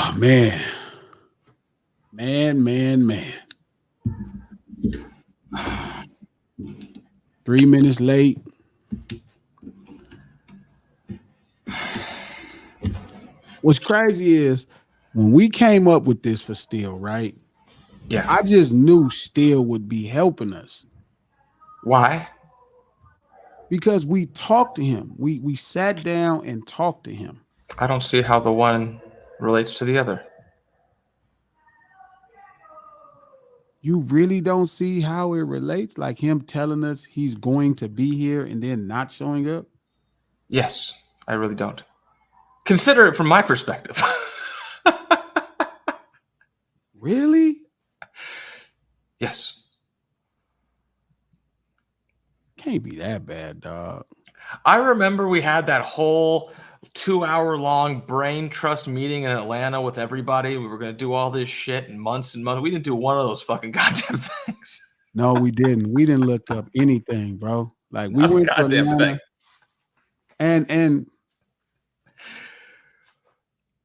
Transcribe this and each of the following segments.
Oh man. Man. 3 minutes late. What's crazy is when we came up with this for Steele, right? Yeah. I just knew Steele would be helping us. Why? Because we talked to him. We sat down and talked to him. I don't see how the one relates to the other. You really don't see how it relates? Like him telling us he's going to be here and then not showing up? Yes, I really don't. Consider it from my perspective. Really? Yes. Can't be that bad, dog. I remember we had that whole 2-hour-long brain trust meeting in Atlanta with everybody. We were going to do all this shit in months and months. We didn't do one of those fucking goddamn things. No, we didn't. We didn't look up anything, bro. Like we went to Atlanta and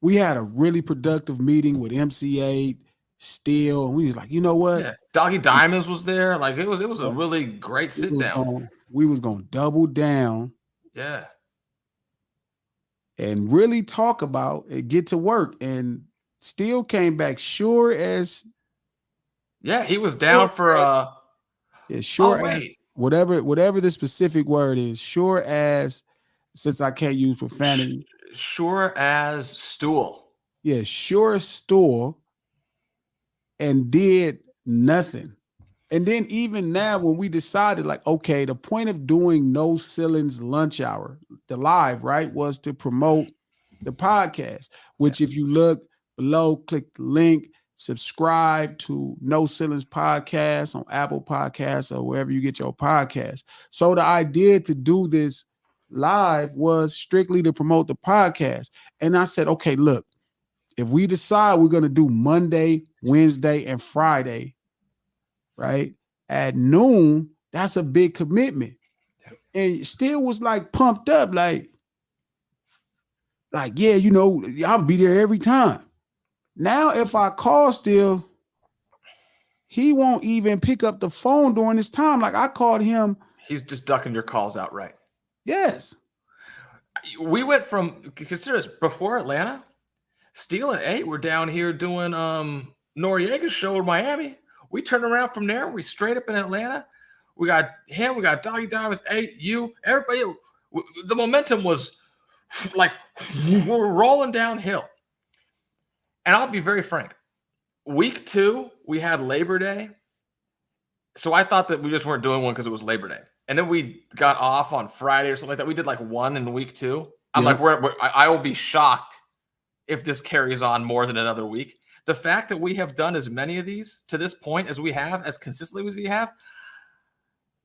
we had a really productive meeting with MC8, Steele, and we was like, you know what? Yeah. Doggy Diamonds was there. Like it was a really great sit down. We was gonna double down. Yeah. And really talk about it, get to work. And Steele came back sure as he was down for whatever the specific word is, sure as, since I can't use profanity. Sure as stool. Yeah, sure as stool, and did nothing. And then even now, when we decided, like, okay, the point of doing No Ceilings Lunch Hour, the live, right, was to promote the podcast, which if you look below, click the link, subscribe to No Ceilings Podcast on Apple Podcasts or wherever you get your podcast. So the idea to do this live was strictly to promote the podcast. And I said, okay, look, if we decide we're going to do Monday, Wednesday, and Friday, right, at noon, that's a big commitment. And Steele was like pumped up, like, yeah, you know, I'll be there every time. Now, if I call Steele, he won't even pick up the phone during this time. Like I called him. He's just ducking your calls outright. Yes. We went from, consider this, before Atlanta, Steele and 8 were down here doing Noriega's show in Miami. We turned around from there. We straight up in Atlanta. We got him. We got Doggy Diamonds, 8, you, everybody. The momentum was like we're rolling downhill. And I'll be very frank. Week 2, we had Labor Day. So I thought that we just weren't doing one because it was Labor Day. And then we got off on Friday or something like that. We did like one in week 2. I'm like, I will be shocked if this carries on more than another week. The fact that we have done as many of these to this point as we have, as consistently as we have,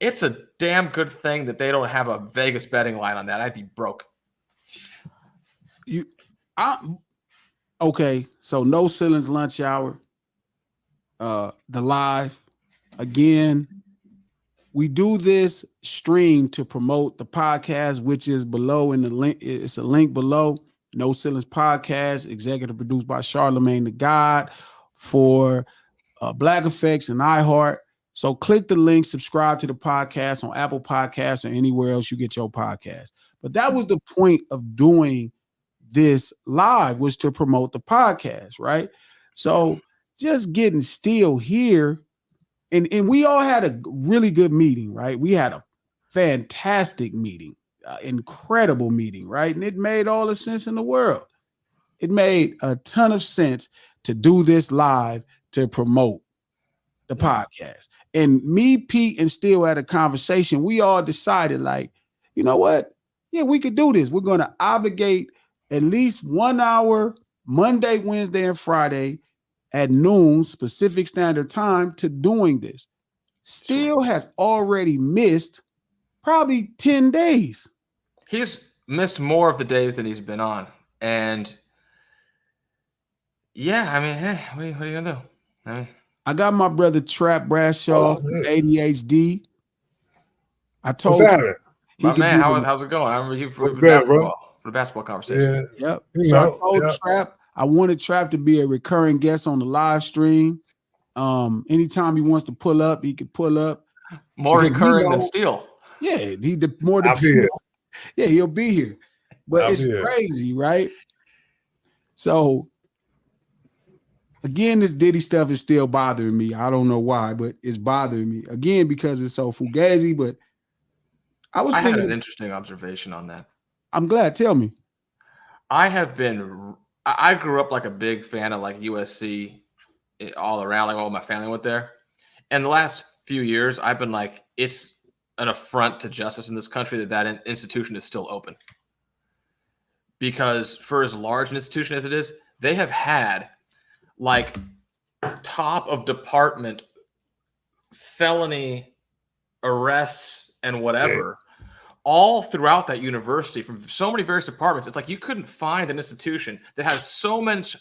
it's a damn good thing that they don't have a Vegas betting line on that. I'd be broke. Okay, so No Ceilings Lunch Hour, the live. Again, we do this stream to promote the podcast, which is below in the link. It's a link below. No Ceilings Podcast, executive produced by Charlemagne the God for Black Effects and iHeart. So click the link, subscribe to the podcast on Apple Podcasts or anywhere else you get your podcast. But that was the point of doing this live, was to promote the podcast, right? So just getting Steele here, and we all had a really good meeting, right? We had a fantastic meeting. Incredible meeting, right? And it made all the sense in the world. It made a ton of sense to do this live to promote the podcast. And me, Pete, and Steele had a conversation. We all decided, like, you know what? Yeah, we could do this. We're going to obligate at least 1 hour Monday, Wednesday, and Friday at noon Pacific Standard Time to doing this. Steele has already missed probably 10 days. He's missed more of the days that he's been on. And yeah, I mean, hey, what are you gonna do? I got my brother Trap Bradshaw, ADHD. I told Saturday. My man, how's it going? I remember you for the basketball conversation. Yeah. Yep. So I told Trap, I wanted Trap to be a recurring guest on the live stream. Anytime he wants to pull up, he could pull up More because we recurring than know, Steele. yeah, the more I'll be the here. yeah, he'll be here. But I'll it's be here. crazy, right? So again, this Diddy stuff is still bothering me. I don't know why, but it's bothering me again because it's so fugazi. But I had an interesting observation on that. I'm glad. Tell me. I grew up like a big fan of like USC all around, like all my family went there. And the last few years, I've been like, it's an affront to justice in this country that institution is still open. Because for as large an institution as it is, they have had like top of department felony arrests and whatever all throughout that university from so many various departments. It's like you couldn't find an institution that has so much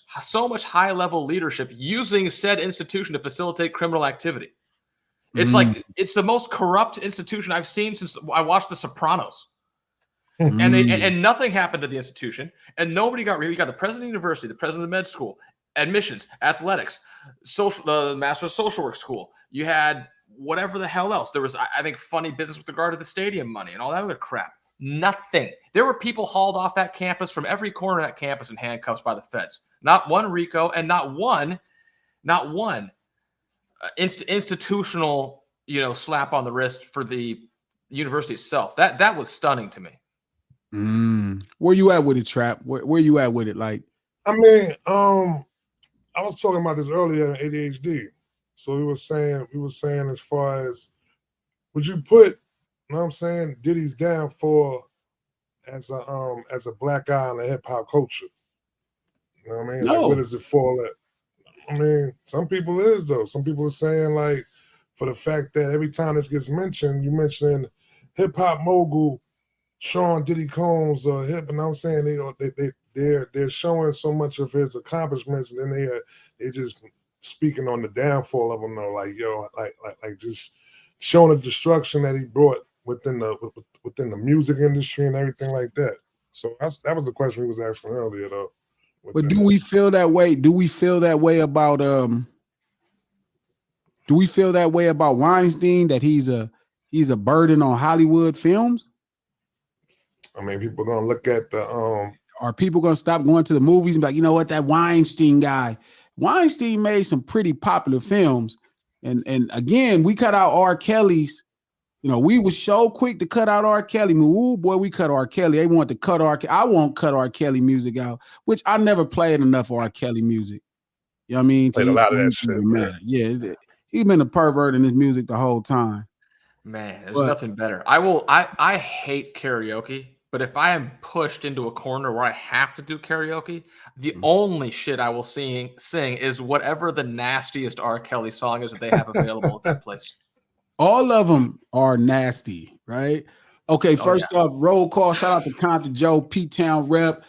high level leadership using said institution to facilitate criminal activity. It's like it's the most corrupt institution I've seen since I watched The Sopranos. And nothing happened to the institution, and nobody got real. You got the president of the university, the president of the med school, admissions, athletics, the master of social work school. You had whatever the hell else. There was, I think, funny business with regard to the stadium money and all that other crap. Nothing. There were people hauled off that campus from every corner of that campus in handcuffs by the feds. Not one RICO and not one institutional, slap on the wrist for the university itself. That was stunning to me. Where you at with it, Trap? Where you at with it? Like, I mean, I was talking about this earlier in ADHD. So we were saying as far as, would you put, you know what I'm saying, Diddy's downfall as a black guy in the hip hop culture? You know what I mean? No. Like, where does it fall at? I mean, some people is though. Some people are saying like, for the fact that every time this gets mentioned, you mention hip hop mogul Sean Diddy Combs or hip, and I'm saying they're showing so much of his accomplishments, and then they're just speaking on the downfall of him though, like like just showing the destruction that he brought within the music industry and everything like that. So that was the question we was asking earlier though. But do we feel that way? Do we feel that way about Weinstein, that he's a burden on Hollywood films? I mean, people are gonna look at the Are people gonna stop going to the movies and be like, you know what, that Weinstein guy? Weinstein made some pretty popular films. And again, we cut out R. Kelly's. We was so quick to cut out R. Kelly. Ooh, boy, we cut R. Kelly. They want to cut I won't cut R. Kelly music out, which I never played enough R. Kelly music. You know what I mean? Played a lot of that shit, man. Yeah, he's been a pervert in his music the whole time. Man, there's nothing better. I hate karaoke, but if I am pushed into a corner where I have to do karaoke, the only shit I will sing is whatever the nastiest R. Kelly song is that they have available at that place. All of them are nasty, right? Okay, first off, roll call. Shout out to Compton Joe, P-Town rep.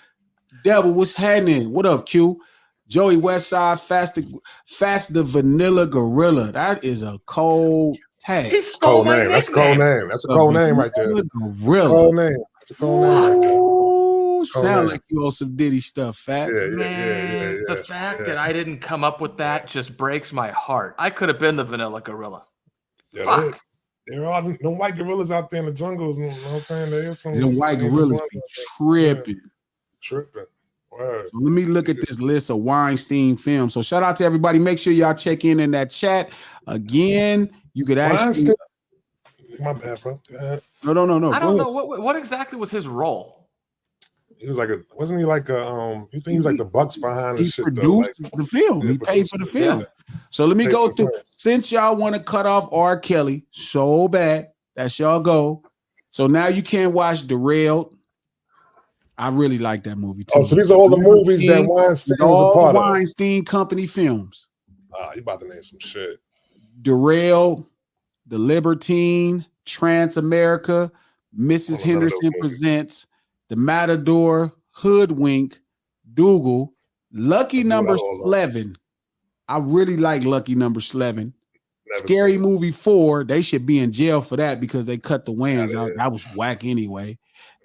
Devil, what's happening? What up, Q? Joey Westside, Fast the Vanilla Gorilla. That is a cold tag. He stole my name. That's a cold name. That's a cold name right there. Gorilla. Cold name. That's a cold name right there. Ooh, sound like you owe some Diddy stuff, Fats. Yeah. The fact that I didn't come up with that just breaks my heart. I could have been the Vanilla Gorilla. Yeah, Fuck. There are no white gorillas out there in the jungles. You know what I'm saying? There's some white gorillas be tripping. Yeah. Tripping. Word. So let me look at this list of Weinstein films. So shout out to everybody. Make sure y'all check in that chat. Again, you could actually. My bad, bro. No. I don't know what exactly was his role. He was like wasn't he like a you think he was like the bucks behind the shit? He produced the film. He paid for the film. Yeah. So let me go through. Since y'all want to cut off R. Kelly so bad, that's y'all go. So now you can't watch Derailed. I really like that movie too. Oh, so these are all the movies that Weinstein was a part of. Weinstein Company films. You about to name some shit. Derailed, The Libertine, Trans-America, Mrs. Henderson Presents, The Matador, Hoodwink, Dougal, Lucky Number 11. I really like Lucky Number 11. Scary Movie 4. They should be in jail for that because they cut the wings out. That was whack anyway.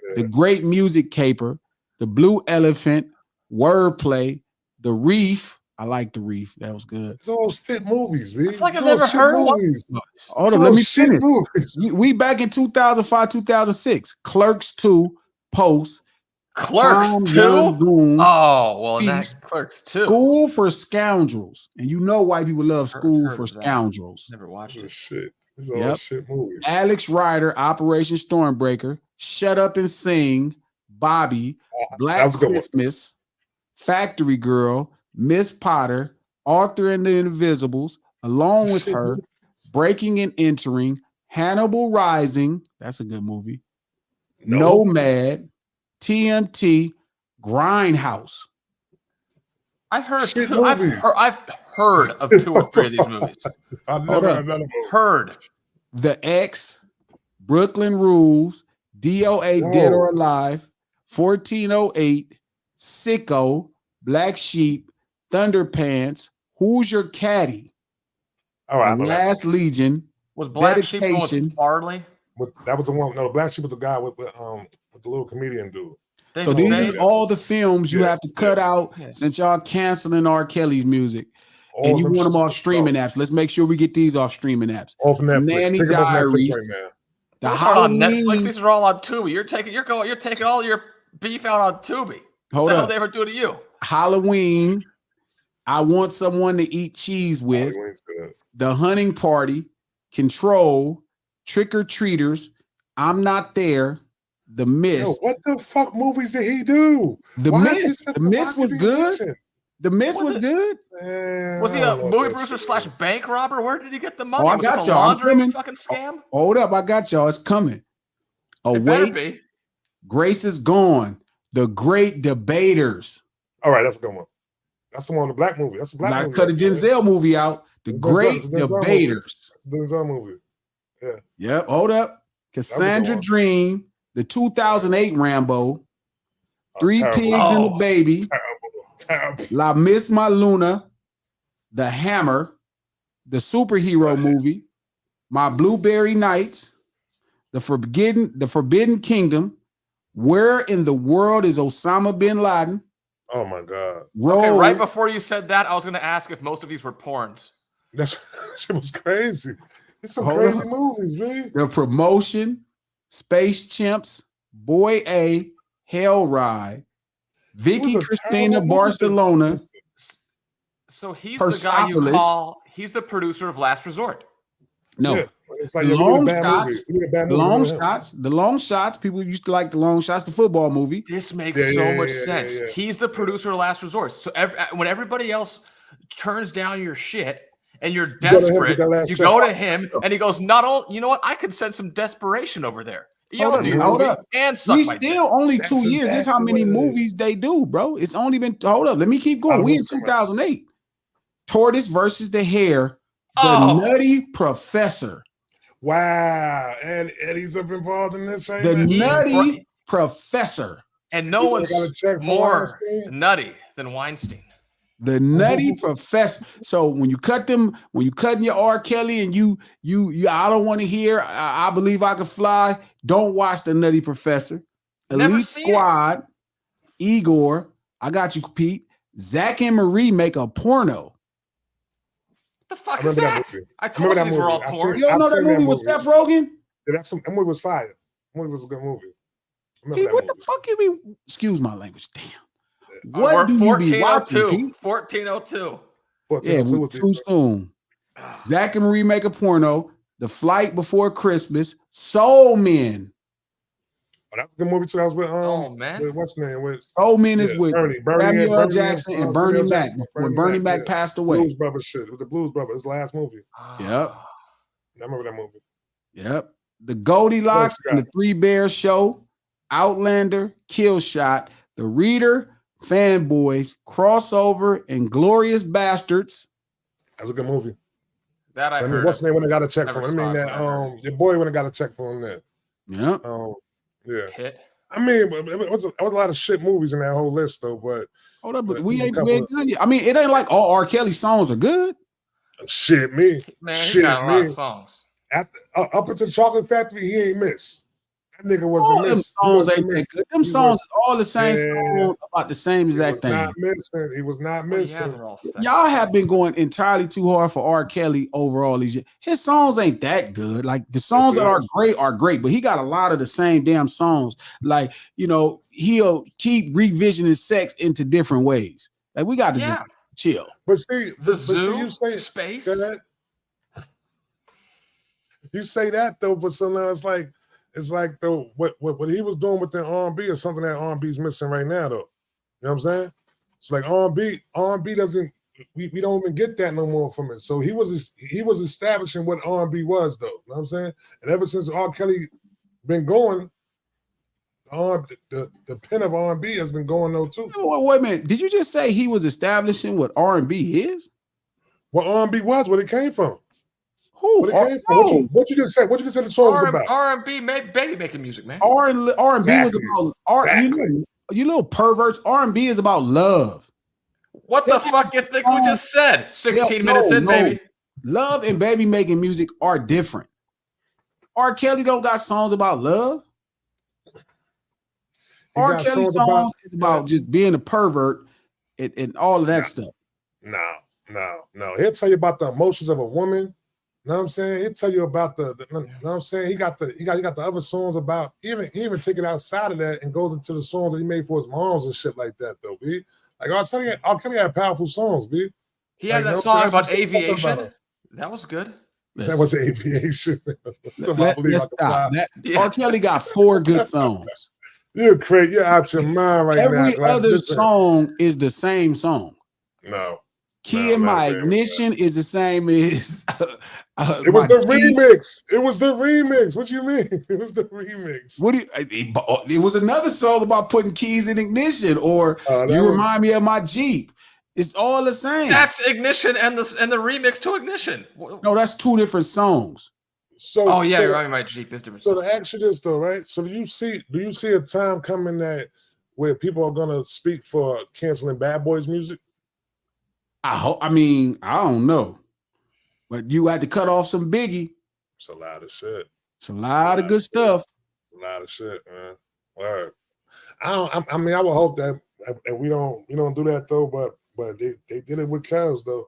Yeah. The Great Music Caper, The Blue Elephant, Wordplay, The Reef. I like The Reef. That was good. It's all shit movies, man. I feel like I've never heard of movies. Hold on, let me finish. We back in 2005, 2006. Clerks 2, Post. Clerks Tom 2? Young, Oh, well, Feast, that Clerks 2. School for Scoundrels. And you know white people love School for Scoundrels. Never watched it. Shit. It's all shit movies. Alex Rider, Operation Stormbreaker, Shut Up and Sing, Bobby, Black Christmas, Factory Girl, Miss Potter, Arthur and the Invisibles, Along with Her, Breaking and Entering, Hannibal Rising. That's a good movie. Nomad, TMT, Grindhouse. I've heard of 2. I've heard of 2 or 3 of these movies. I've never heard. The X, Brooklyn Rules, DOA Dead or Alive, 1408, Sicko, Black Sheep, Thunderpants, Who's Your Caddy? All right. Last Legion. Was Black Sheep the one with Farley? That was the one. No, Black Sheep was the guy with the little comedian dude. So these are all the films you have to cut out since y'all canceling R. Kelly's music. And you want them off streaming apps. Let's make sure we get these off streaming apps. Off Netflix. Nanny Take Diaries. Netflix right The now. Halloween. On Netflix. These are all on Tubi. You're taking all your beef out on Tubi. Hold what the up. hell they ever do to you? Halloween. I Want Someone to Eat Cheese With. The Hunting Party. Control. Trick or Treaters. I'm Not There. The Mist. Yo, what the fuck movies did he do? The Mist. The Mist was good. The Mist was good. Was he a movie producer / bank robber? Where did he get the money? Oh, I got y'all. I'm coming. Fucking scam. Hold up, I got y'all. It's coming. Awake. Grace is Gone. The Great Debaters. All right, that's a good one. That's the one. The black movie. That's a black movie. Cut a Denzel movie out. The Great Debaters. Denzel movie. Yeah. Yep. Hold up. Cassandra Dream. The 2008 Rambo. Three Pigs and a Baby. Terrible. La Miss Maluna. The Hammer. The superhero movie. My Blueberry Nights. The Forbidden Kingdom. Where in the world is Osama bin Laden? Oh my God. Okay, right before you said that, I was going to ask if most of these were porns. That shit was crazy. It's some crazy movies, man. The Promotion, Space Chimps, Boy A, Hell Ride, Vicky Cristina Barcelona. So he's the guy you call, he's the producer of Last Resort. No. Yeah. It's like the long shots. People used to like the long shots, the football movie. This makes so much sense. Yeah. He's the producer of Last Resort. So when everybody else turns down your shit and you're desperate, you go to him and he goes, "Not all. You know what? I could send some desperation over there." Hold up. And suck we my still dick. only 2 years. This is how many movies they do, bro. It's only been. Hold up. Let me keep going. We in 2008. Tortoise versus the Hare. The Nutty Professor. Wow, and Eddie's up involved in this right now. The Nutty Professor. And no one's more nutty than Weinstein. The Nutty Professor. So when you cutting your R. Kelly and you I don't want to hear I Believe I Can Fly, don't watch The Nutty Professor. Elite Squad, Igor, I got you, Pete. Zach and Marie make a porno. The fuck is that? I told you these were all porn. You don't know that movie with Seth Rogen? Yeah, that movie was fire. That movie was a good movie. What the fuck you be? Excuse my language. Damn. What do you be watching? 1402. Yeah, we too soon. Zach and Marie make a porno. The Flight Before Christmas. Soul Men. Oh, that was a good movie too. That was with with what's his name? With Soul Men is with Samuel L. Jackson and Bernie Mac. When Bernie Mac passed away. Blues Brothers shit. It was the Blues Brothers. It was the last movie. Yep. I remember that movie. Yep. The Goldilocks and the Three Bears Show. Outlander, Kill Shot, The Reader, Fanboys, Crossover, and Glorious Bastards. That was a good movie. That I heard. What's the name when I got a check from him? I mean that your boy when I got a check from him there. Yeah. Yeah. Hit. I mean, it was a lot of shit movies in that whole list though, but hold up, but we ain't done yet. I mean, it ain't like all R. Kelly songs are good. Shit, me. Man, he got a lot of songs. Up until Chocolate Factory, he ain't missed. That nigga All wasn't them missing. songs ain't that good. Them songs is all the same song about the same exact thing. Not missing. He was not missing. Yeah, they're all sexy. Y'all have been going entirely too hard for R. Kelly over all these years. His songs ain't that good. Like the songs that are great, but he got a lot of the same damn songs. Like, you know, he'll keep revisioning sex into different ways. Like we got to just chill. But see, you say space. You say that though, but so now it's like though what he was doing with the R&B is something that R&B's missing right now though. You know what I'm saying? It's like R&B doesn't we don't even get that no more from it. So he was establishing what R&B was though. You know what I'm saying? And ever since R. Kelly been going, the pen of R&B has been going though too. Wait a minute. Did you just say he was establishing what R&B is? What R&B was, where it came from. Who? What you just said? What you just said the song was about? R&B, baby making music, man. R&B was about you little perverts. R&B is about love. What the fuck you think we just said? 16 minutes in, baby. Love and baby making music are different. R. Kelly don't got songs about love. R. Kelly's songs is about just being a pervert and all of that stuff. No. He'll tell you about the emotions of a woman. You know what I'm saying? He'll tell you about the you know what I'm saying? He got the other songs about he even take it outside of that and goes into the songs that he made for his moms and shit like that though, B. Like R. Kelly had powerful songs, B. He had that song about aviation. That was good. That was aviation. Let's stop. R. Kelly got 4 good songs. You're crazy. You're out your mind right now. Every other song is the same song. No. Key in My Ignition is the same as it was the remix. It was the remix. What you mean? It was the remix. It was another song about putting keys in ignition, or remind me of my Jeep. It's all the same. That's Ignition and the remix to Ignition. No, that's 2 different songs. So you're right. My Jeep is different. So to ask you this though, right? So do you see a time coming where people are gonna speak for canceling Bad Boys music? I mean, I don't know, but you had to cut off some Biggie. It's a lot of shit. It's a lot of good stuff. A lot of shit, man. Word. I mean, I would hope that we don't do that though, but they did it with cows though.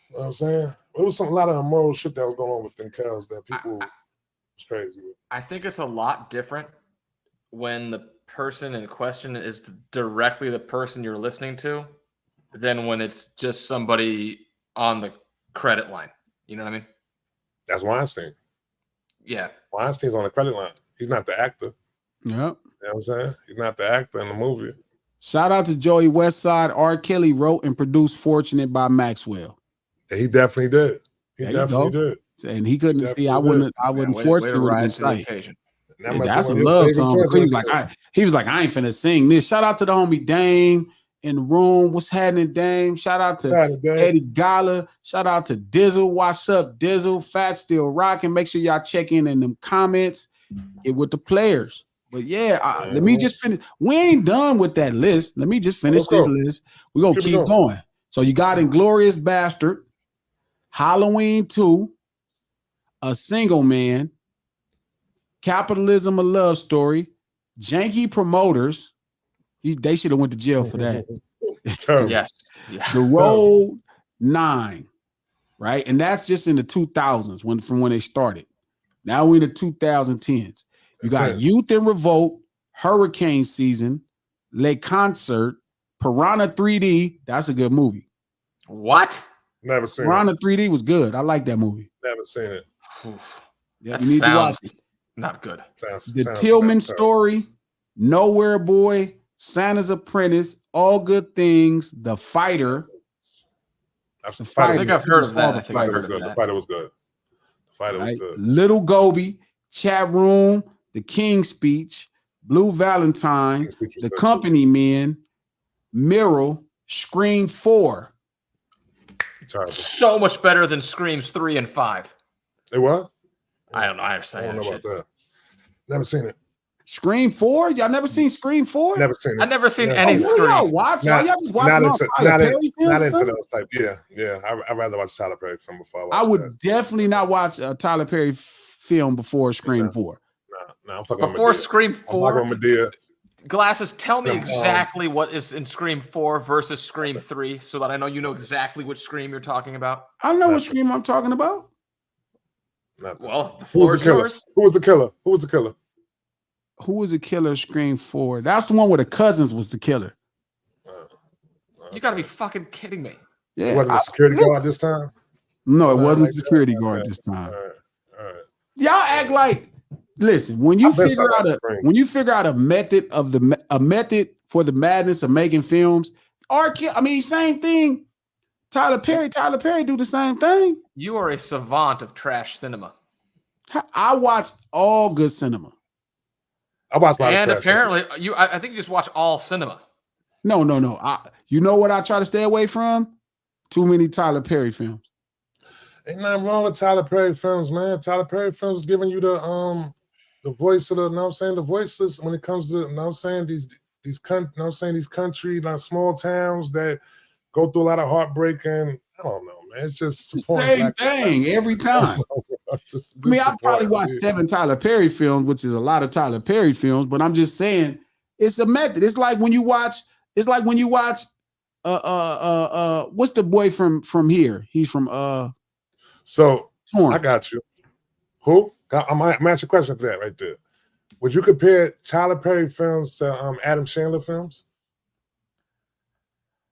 You know what I'm saying? There was a lot of immoral shit that was going on with them cows that people was crazy with. I think it's a lot different when the person in question is directly the person you're listening to than when it's just somebody on the credit line. You know what I mean? That's Weinstein. Yeah. Weinstein's on the credit line. He's not the actor. Yep. You know what I'm saying? He's not the actor in the movie. Shout out to Joey Westside. R. Kelly wrote and produced Fortunate by Maxwell. He definitely did. He definitely did. And he couldn't see. I wouldn't force it with his occasion. That's a love song. He was like, I ain't finna sing this. Shout out to the homie Dame in the room. What's happening, Dame? Shout out to Eddie Gala. Shout out to Dizzle. What's up, Dizzle? Fat still rocking. Make sure y'all check in them comments with the players. But yeah, let me just finish. We ain't done with that list. Let me just finish this list. We're gonna keep going. So you got Inglorious Bastard, Halloween 2, A Single Man, Capitalism, A Love Story, Janky Promoters. They should have went to jail for that. Yes. The Road 9, right? And that's just in the 2000s from when they started. Now we're in the 2010s. You got Youth in Revolt, Hurricane Season, Le Concert, Piranha 3D. That's a good movie. What? Never seen Piranha 3D was good. I like that movie. Never seen it. Yeah, you need to watch it. Not good. The Tillman Story, Nowhere Boy, Santa's Apprentice, All Good Things, The Fighter. I think I've heard of that. The Fighter was good. The Fighter was good. The Fighter was good. Little Gobi, Chat Room, The King's Speech, Blue Valentine, The Company Men, Mirror, Scream 4. So much better than Screams 3 and 5. It what? I don't know. I don't know about that. Never seen it. Scream 4? Y'all never seen Scream 4? Never seen it. I've never seen any Scream. Y'all watch? Y'all just watching not into those type. Yeah. I'd rather watch Tyler Perry film before I watch would definitely not watch a Tyler Perry film before Scream 4. I'm talking Before about Scream 4, Medea. Glasses, tell me Scream, exactly what is in Scream 4 versus Scream 3 so that I know you know exactly which Scream you're talking about. I know what Scream I'm talking about. Well, the floor is yours. Who was the killer? Who was the killer? Who was the killer? Scream 4. That's the one where the cousins was the killer. You got to be fucking kidding me. It wasn't a security guard this time? No, it wasn't a security guard this time. All right. Y'all act like, listen, when you figure out a method of a method for the madness of making films, same thing. Tyler Perry do the same thing. You are a savant of trash cinema. I watch all good cinema. I watch a lot of trash apparently cinema. I think you just watch all cinema. No. You know what I try to stay away from? Too many Tyler Perry films. Ain't nothing wrong with Tyler Perry films, man. Tyler Perry films giving you the voice of the, you know what I'm saying, the voices when it comes to, you know what I'm saying, these country, like small towns that go through a lot of heartbreak, and I don't know, man. It's just the same thing every time. I probably watched 7 Tyler Perry films, which is a lot of Tyler Perry films, but I'm just saying it's a method. It's like when you watch what's the boy from here? He's from So Torrance. I got you. Who? I'm gonna ask you a question for that right there. Would you compare Tyler Perry films to Adam Sandler films?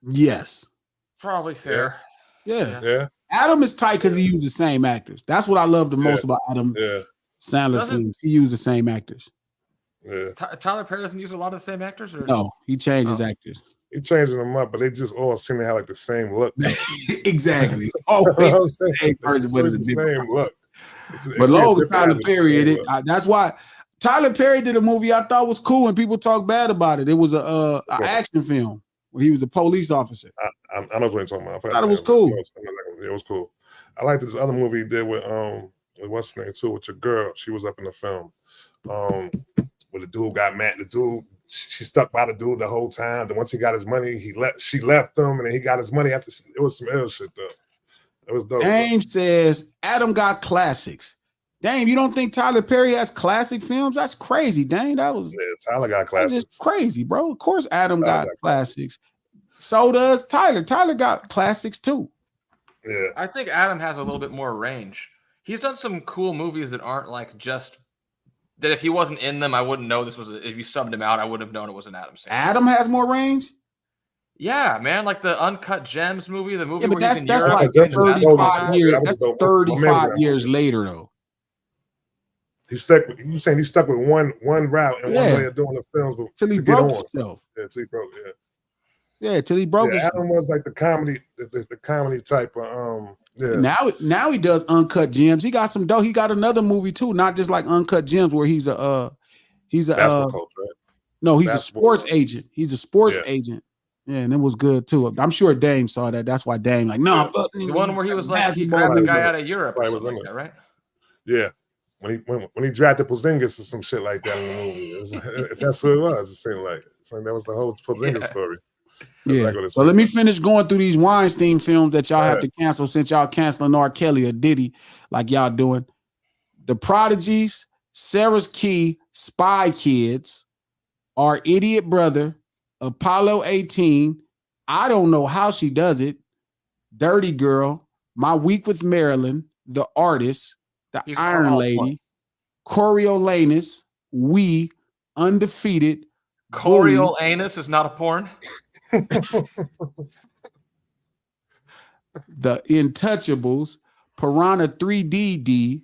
Yes. Probably fair. Yeah. Adam is tight because he uses the same actors. That's what I love the most about Adam Sandler films. He uses the same actors. Yeah. Tyler Perry doesn't use a lot of the same actors? Or? No, he changes actors. He changing them up, but they just all seem to have like the same look. Exactly. It's always the same person, but it's a different same look. But Logan Tyler Perry in it. That's why Tyler Perry did a movie I thought was cool, and people talk bad about it. It was a action film where he was a police officer. I know what you're talking about. I thought it was cool. It was cool. I liked this other movie he did with what's her name too, with your girl. She was up in the film. Where the dude got mad. The dude, she stuck by the dude the whole time. Then once he got his money, she left him, and then he got his money after. It was some ill shit though. It was dope. Dame says Adam got classics. Dame, you don't think Tyler Perry has classic films? That's crazy, Dame. Tyler got classics. Just crazy, bro. Of course, Adam got classics. So does Tyler. Tyler got classics too. Yeah. I think Adam has a little bit more range. He's done some cool movies that aren't like just that. If he wasn't in them, I wouldn't know this was. If you subbed him out, I wouldn't have known it was an Adam Sandler. Adam has more range. Yeah, man, like the Uncut Gems movie, the movie but where he's in that's Europe. like 35 years. That's 35 years later, though. He's stuck. You saying he's stuck with one route and one way of doing the films, but till he broke himself. Yeah, till he broke. Yeah, till he broke himself. Adam was like the comedy type of Now he does Uncut Gems. He got some dough. He got another movie too, not just like Uncut Gems, where he's a basketball coach, right? No, he's a sports agent. He's a sports agent. Yeah, and it was good too. I'm sure Dame saw that. That's why Dame the one where he was like he grabbed the guy out of Europe or something like that, right? Yeah. When he drafted Porzingis or some shit like that in the movie. That's what it was. It seemed like that was the whole Porzingis story. Yeah. So let me finish going through these Weinstein films that y'all have to cancel since y'all canceling R. Kelly or Diddy like y'all doing. The Prodigies, Sarah's Key, Spy Kids, Our Idiot Brother, Apollo 18, I Don't Know How She Does It, Dirty Girl, My Week with Marilyn, The Artist, The Iron Lady, Coriolanus, We, Undefeated. Coriolanus is not a porn. The Intouchables, Piranha 3DD,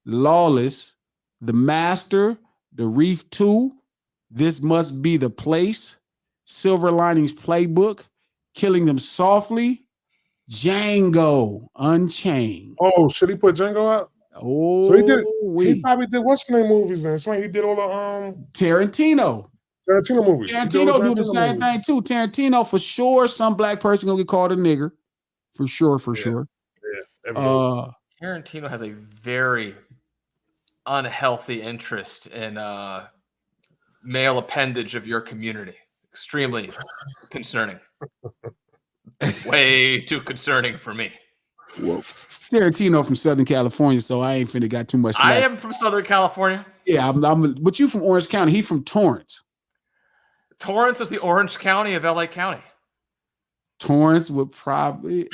Lawless, The Master, The Reef 2, This Must Be the Place, Silver Linings Playbook, Killing Them Softly, Django Unchained. Oh, should he put Django out? Oh, so he probably did what's the name movies then? So he did all the Tarantino movies. Tarantino do the same thing too. Tarantino for sure. Some black person gonna get called a nigger, for sure. Yeah. Tarantino has a very unhealthy interest in male appendage of your community. Extremely concerning. Way too concerning for me. Well, Tarantino from Southern California, so I ain't finna got too much. I am from Southern California. Yeah, but you from Orange County. He from Torrance. Torrance is the Orange County of LA County. Torrance would probably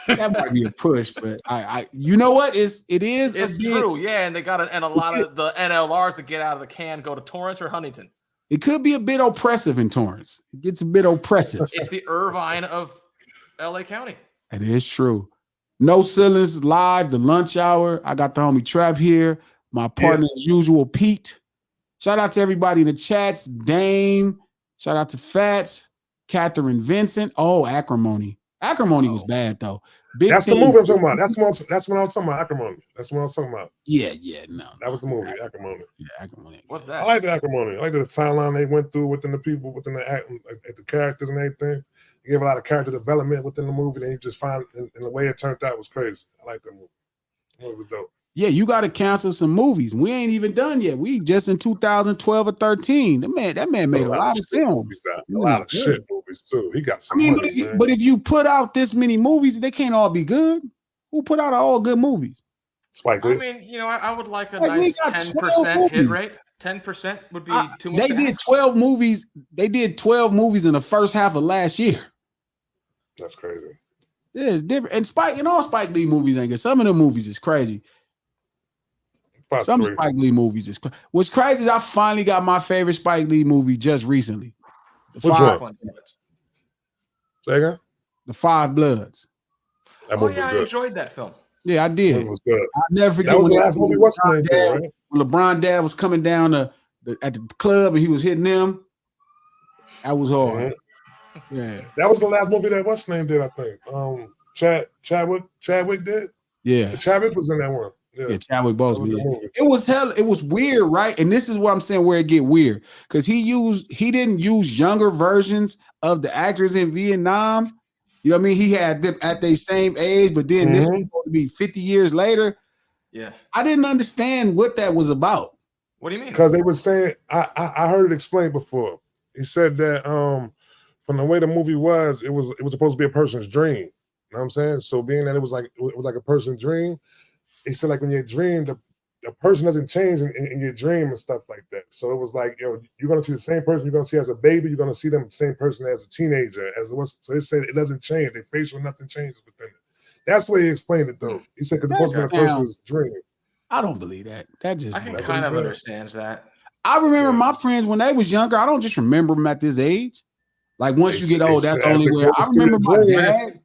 that might be a push, but I you know what? It's true, yeah. And they got a lot of the NLRs that get out of the can go to Torrance or Huntington. It could be a bit oppressive in Torrance. It gets a bit oppressive. It's the Irvine of LA County. That is true. No Ceilings live, the lunch hour. I got the homie Trap here. My partner as usual, Pete. Shout out to everybody in the chats. Dame. Shout out to Fats. Catherine Vincent. Oh, Acrimony. Acrimony was bad though. That's the movie I'm talking about. That's what I was talking about. Acrimony. That's what I was talking about. Yeah, no. That was the movie, Acrimony. Yeah, Acrimony. What's that? I like the Acrimony. I like the timeline they went through within the people, within the characters and everything. He gave a lot of character development within the movie, and you just find and the way it turned out was crazy. I like that movie. The movie was dope. Yeah, you got to cancel some movies. We ain't even done yet. We just in 2012 or 13. That man made a lot of films. A lot of shit movies too. He got some money, but if you put out this many movies, they can't all be good. Who put out all good movies? Spike Lee. I mean, I would like a nice 10% hit rate. 10% would be too much. They did 12 movies. They did 12 movies in the first half of last year. That's crazy. Yeah, it's different. And all Spike Lee movies ain't good. Some of the movies is crazy. Some Spike Lee movies is crazy. What's crazy is I finally got my favorite Spike Lee movie just recently. Which one? Say again? The Five Bloods. That movie was I good. enjoyed that film. Yeah, I did. It was good. I'll never forget that was the last movie. What's the name there, right? When LeBron dad was coming down at the club and he was hitting them. That was hard. Mm-hmm. Yeah. That was the last movie that what's the name did, I think. Chadwick did? Yeah. Chadwick was in that one. Yeah, Chadwick Boseman. Yeah. It was weird, right? And this is what I'm saying where it get weird. Because he didn't use younger versions of the actors in Vietnam. You know what I mean? He had them at their same age, but then this was supposed to be 50 years later. Yeah. I didn't understand what that was about. What do you mean? Because they were saying, I heard it explained before. He said that from the way the movie was, it was supposed to be a person's dream. You know what I'm saying? So being that it was like a person's dream, he said like when you dream, the person doesn't change in your dream and stuff like that. So it was like, you're gonna see the same person you're gonna see as a baby, you're gonna see them the same person as a teenager, as it was. So he said it doesn't change. Their facial nothing changes within it. That's the way he explained it though. He said because it wasn't a person's dream. I don't believe that. That just I can kind of understand that. I remember my friends when they was younger. I don't just remember them at this age. Like once you get old, that's the only way. I remember my dad.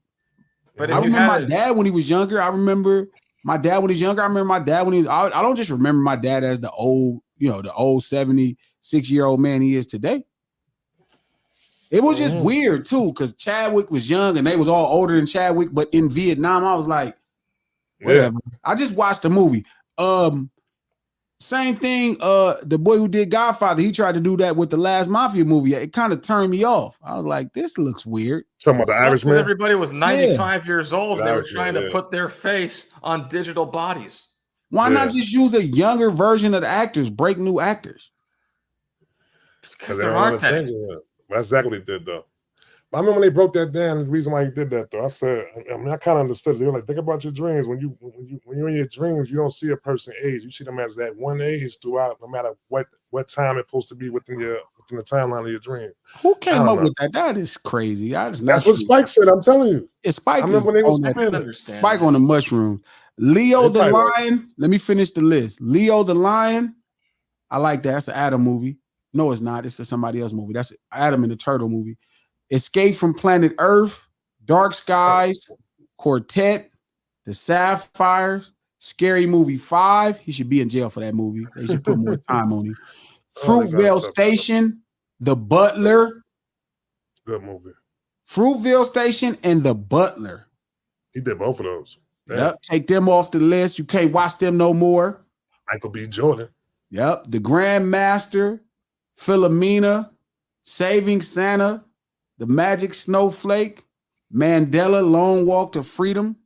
But I remember my dad when he was younger. I remember my dad when he's younger. I remember my dad when he was. I don't just remember my dad as the old 76-year-old man he is today. It was just weird too, because Chadwick was young and they was all older than Chadwick. But in Vietnam, I was like, whatever. Yeah. I just watched the movie. Same thing. The boy who did Godfather, he tried to do that with the last Mafia movie. It kind of turned me off. I was like, this looks weird. Talking about the Irishman. Everybody was 95 years old. They were trying to put their face on digital bodies. Why not just use a younger version of the actors? Break new actors. Because there aren't any. That's exactly what he did, though. I remember when they broke that down, the reason why he did that, though, I said, I kind of understood. They were like, think about your dreams. When you're in your dreams, you don't see a person age. You see them as that one age throughout, no matter what time it's supposed to be within the timeline of your dream. Who came up with that? That is crazy. That's what Spike said. I'm telling you. It's Spike. I remember when they was Spike on the mushroom. Leo the Lion. Let me finish the list. Leo the Lion. I like that. That's an Adam movie. No, it's not. It's a somebody else movie. That's Adam and the Turtle movie. Escape from Planet Earth, Dark Skies, Quartet, The Sapphires, Scary Movie 5. He should be in jail for that movie. They should put more time on him. Fruitvale Station, The Butler. Good movie. Fruitvale Station and The Butler. He did both of those. Yep. Take them off the list. You can't watch them no more. Michael B. Jordan. Yep. The Grandmaster, Philomena, Saving Santa, The Magic Snowflake, Mandela, Long Walk to Freedom,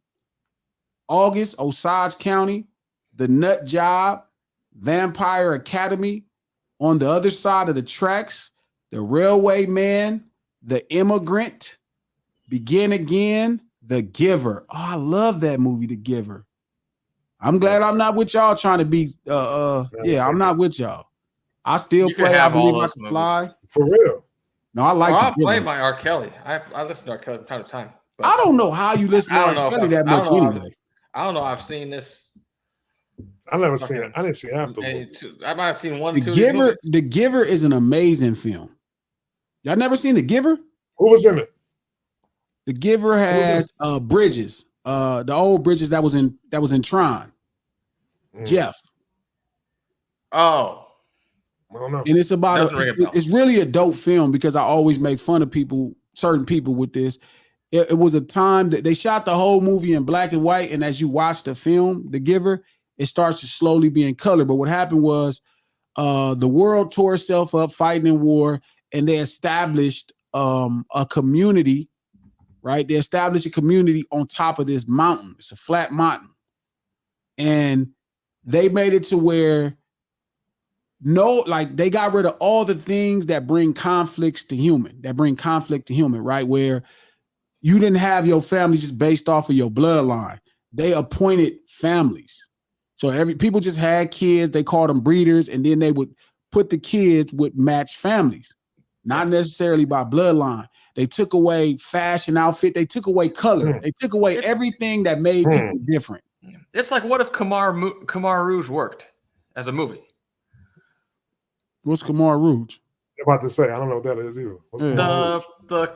August, Osage County, The Nut Job, Vampire Academy, On the Other Side of the Tracks, The Railway Man, The Immigrant, Begin Again, The Giver. Oh, I love that movie, The Giver. I'm glad I'm not with y'all trying to be. I'm not with y'all. I still You can play. I have all believe I those can movies. fly. For real. No, I like. I The play Giver. my R. Kelly. I listen to R. Kelly from time to time. But I don't know how you listen to I R. don't know if Kelly I've- that I much don't know if- anyway. I don't know. I've seen this. I didn't see half the movie. I might have seen one, The two. Of these Giver. movies. The Giver is an amazing film. Y'all never seen The Giver? Who was in it? The Giver has Bridges. The old Bridges that was in Tron. Jeff. Oh, I don't know. And it's about Doesn't ring a bell. it's really a dope film because I always make fun of certain people with this. It was a time that they shot the whole movie in black and white, and as you watch the film, The Giver, it starts to slowly be in color. But what happened was the world tore itself up fighting in war, and they established a community, right? They established a community on top of this mountain. It's a flat mountain. And they made it to where they got rid of all the things that bring conflict to human, right? Where you didn't have your family just based off of your bloodline. They appointed families. So people just had kids, they called them breeders, and then they would put the kids with matched families, not necessarily by bloodline. They took away fashion outfit, they took away color, they took away everything that made people different. it's like, what if Khmer Rouge worked as a movie? What's Khmer Rouge? I'm about to say, I don't know what that is either. What's Khmer Rouge? The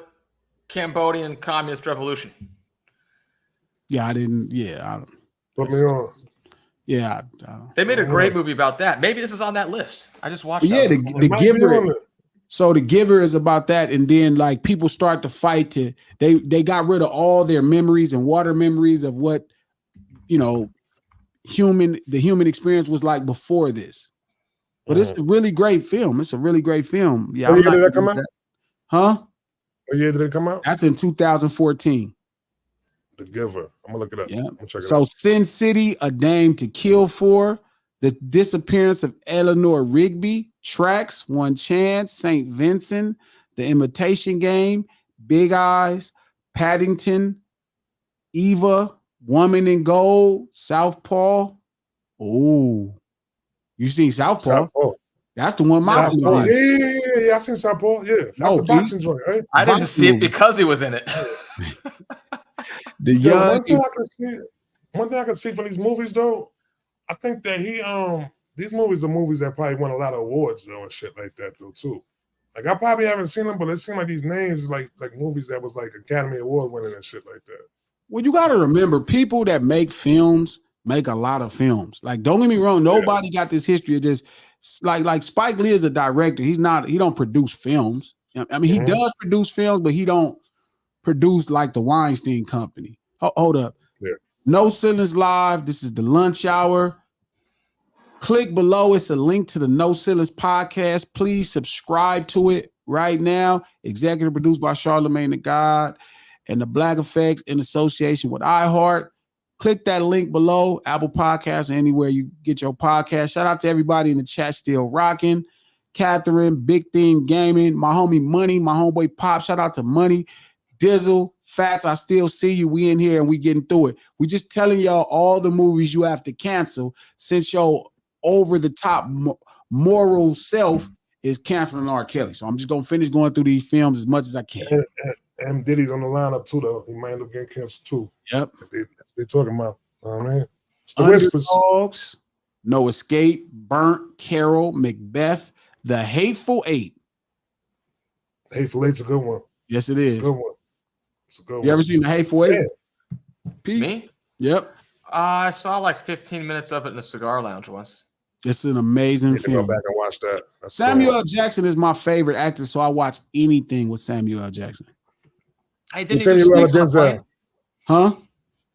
Cambodian Communist Revolution. Yeah, I didn't. Yeah, I don't. Put me on. Yeah, They made a great movie about that. Maybe this is on that list. I just watched. Yeah, that. the Giver. So The Giver is about that, and then like people start to fight they got rid of all their memories and water memories of what the human experience was like before this. But it's a really great film. Yeah. What year did that come out? Huh? What year did it come out? That's in 2014. The Giver. I'm gonna look it up. Yeah. Check it So out. Sin City, A Dame to Kill For, The Disappearance of Eleanor Rigby, Tracks, One Chance, St. Vincent, The Imitation Game, Big Eyes, Paddington, Eva, Woman in Gold, Southpaw. Oh, you seen Southpaw? That's the one my Southpaw. Yeah. I seen Southpaw. Yeah, that's the boxing joint, right? I didn't see it because he was in it. One thing I can see from these movies though, I think that these movies are movies that probably won a lot of awards though and shit like that though too. Like I probably haven't seen them, but it seemed like these names like movies that was like Academy Award winning and shit like that. Well, you got to remember, people that make films make a lot of films. Like, don't get me wrong, nobody got this history of just like Spike Lee is a director. He don't produce films. I mean, he does produce films, but he don't produce like the Weinstein Company. Hold up. Yeah. No Ceilings Live. This is the lunch hour. Click below. It's a link to the No Ceilings podcast. Please subscribe to it right now. Executive produced by Charlemagne the God and the Black Effects in association with iHeart. Click that link below, Apple Podcasts, or anywhere you get your podcast. Shout out to everybody in the chat still rocking. Catherine, Big Theme Gaming, my homie Money, my homeboy Pop. Shout out to Money, Dizzle, Fats. I still see you. We in here and we getting through it. We just telling y'all all the movies you have to cancel since your over the top moral self is canceling R. Kelly. So I'm just gonna finish going through these films as much as I can. And Diddy's on the lineup too, though. He might end up getting canceled too. Yep. They talking about. Man, it's the Whispers. Underdogs, No Escape, Burnt, Carol, Macbeth, The Hateful Eight. Hateful Eight's a good one. Yes, it is. It's a good one. It's a good one. You ever seen The Hateful Eight? Yeah. Me? Yep. I saw like 15 minutes of it in a cigar lounge once. It's an amazing Go film. back and watch that. Samuel L. Jackson is my favorite actor, so I watch anything with Samuel L. Jackson. Hey, did Samuel L. Denzel. Huh?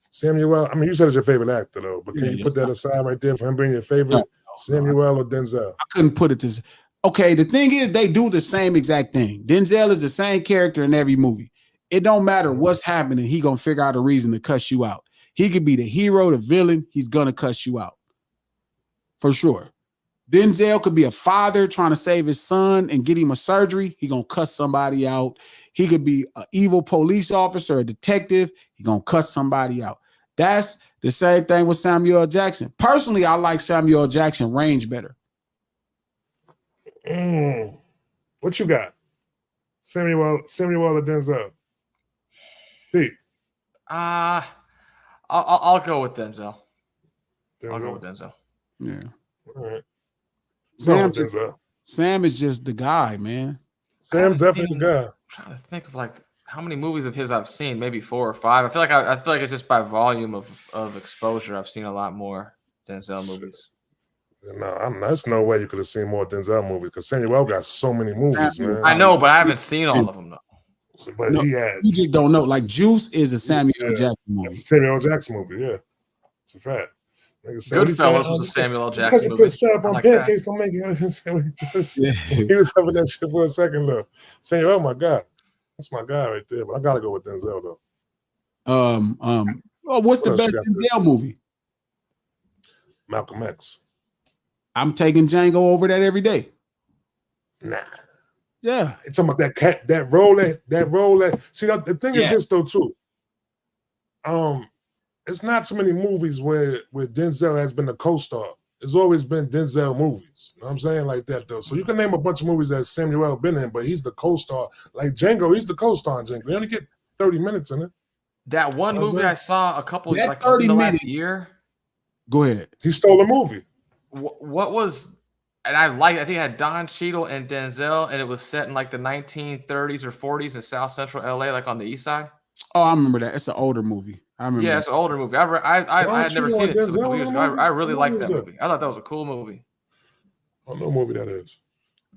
Samuel, I mean, you said it's your favorite actor, though, but can you put that aside right there for him being your favorite? No, Samuel or Denzel? I couldn't put it this. Okay, the thing is, they do the same exact thing. Denzel is the same character in every movie. It don't matter what's happening. He gonna figure out a reason to cuss you out. He could be the hero, the villain. He's gonna cuss you out. For sure. Denzel could be a father trying to save his son and get him a surgery. He gonna cuss somebody out. He could be an evil police officer, a detective. He gonna cuss somebody out. That's the same thing with Samuel L. Jackson. Personally, I like Samuel L. Jackson range better. What you got? Samuel or Denzel? Pete. I'll go with Denzel. I'll go with Denzel. Yeah. All right. Sam is just the guy, man. Sam's definitely the guy. I'm trying to think of like how many movies of his I've seen, maybe 4 or 5. I feel like it's just by volume of exposure. I've seen a lot more Denzel movies. No, there's no way you could have seen more Denzel movies because Samuel got so many movies, man. I know, but I haven't seen all of them though. But no, you just don't know. Like Juice is a Samuel L. Jackson movie. It's a Samuel L. Jackson movie, yeah. It's a fact. Goodfellas was a Samuel L. Jackson movie. You put syrup on pancakes, don't make it. He was having that shit for a second though. Samuel, oh my God. That's my guy right there. But I gotta go with Denzel though. Well, what's the best Denzel movie? Malcolm X. I'm taking Django over that every day. Nah. Yeah. It's talking about that role. See, the thing is this though too. It's not too many movies where Denzel has been the co-star. It's always been Denzel movies. You know what I'm saying? Like that though. So you can name a bunch of movies that Samuel been in, but he's the co-star. Like Django, he's the co-star in Django. You only get 30 minutes in it. That one movie I saw a couple like 30 in the minutes. last year. Go ahead. He stole a movie. What was, and I think it had Don Cheadle and Denzel, and it was set in like the 1930s or 40s in South Central LA, like on the east side. Oh, I remember that. It's an older movie. I remember. Yeah, it's an older movie. I had never seen it since a couple years ago. I really liked that movie. I thought that was a cool movie. I don't know what movie that is.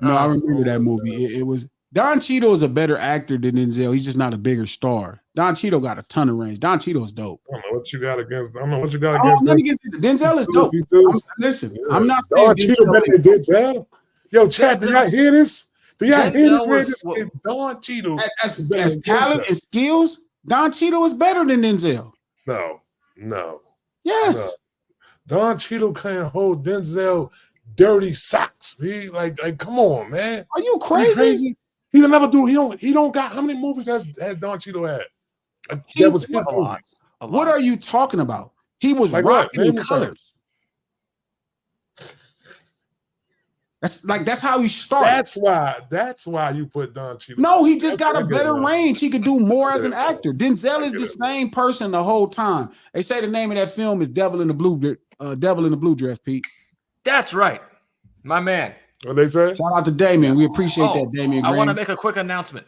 No, I remember that movie. It was Don Cheadle is a better actor than Denzel. He's just not a bigger star. Don Cheadle got a ton of range. Don Cheadle is dope. I don't know what you got against. I don't know what you got against. Denzel is dope. Listen, yeah. I'm not saying Don Cheadle better than Denzel. Yo, Chad, do y'all hear this? Do y'all hear this? Don Cheadle as talent and skills, Don Cheadle is better than Denzel. No. Yes. No. Don Cheadle can't hold Denzel dirty socks. Like, come on, man. Are you crazy? He'll never do. He don't got. How many movies has Don Cheadle had? That was his movies. What are you talking about? He was like rocking in colors. That's how he started. That's why you put Don Cheadle. No, he just got a better range. He could do more as an actor. Denzel is the same person the whole time. They say the name of that film is Devil in the Blue Dress, Pete. That's right. My man. What they say? Shout out to Damien. We appreciate that, Damien. I want to make a quick announcement.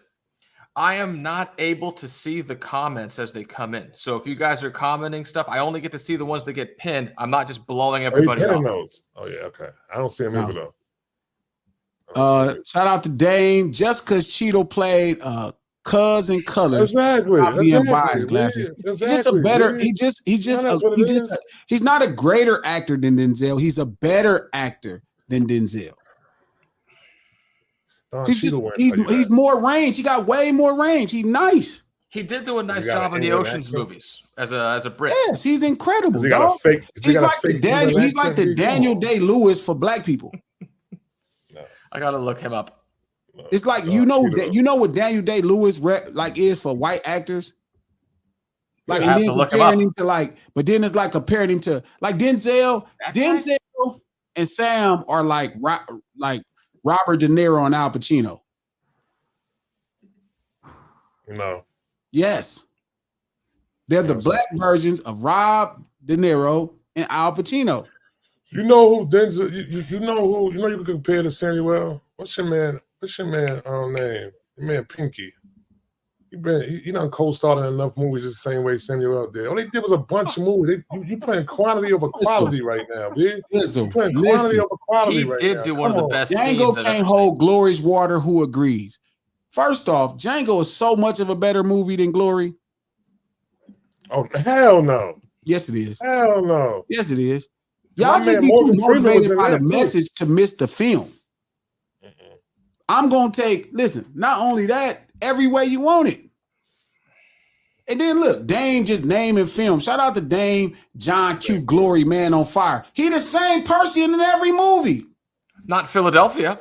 I am not able to see the comments as they come in. So if you guys are commenting stuff, I only get to see the ones that get pinned. I'm not just blowing everybody off. Oh yeah, okay. I don't see them either though. Shout out to Dame. Just because Cheeto played Cuz in Colors, exactly. Not being biased, Glasses. He's just a better. He's not a greater actor than Denzel. He's a better actor than Denzel. He's more range. He got way more range. He's nice. He did do a nice job in the Ocean's movies as a Brit. Yes, he's incredible. He's like the Daniel Day-Lewis for black people. I gotta look him up. It's like you know what Daniel Day-Lewis is for white actors. Like and then comparing him to but then it's like comparing him to like Denzel. Denzel and Sam are like Robert De Niro and Al Pacino. No. Yes. They're the black versions of Rob De Niro and Al Pacino. You know who Denzel? You know you can compare to Samuel. What's your man name? Your man Pinky. He done co-starred in enough movies the same way Samuel did. All they did was a bunch of movies. You playing quantity over quality right now, dude. You playing quantity over quality right now. He did do one of the best Django can't hold Glory's water. Who agrees? First off, Django is so much of a better movie than Glory. Oh hell no! Yes, it is. Hell no! Yes, it is. Y'all just be too motivated by the message to miss the film. I'm gonna listen, not only that, every way you want it. And then look, Dame just naming film. Shout out to Dame, John Q, Glory, Man on Fire. He the same person in every movie. Not Philadelphia.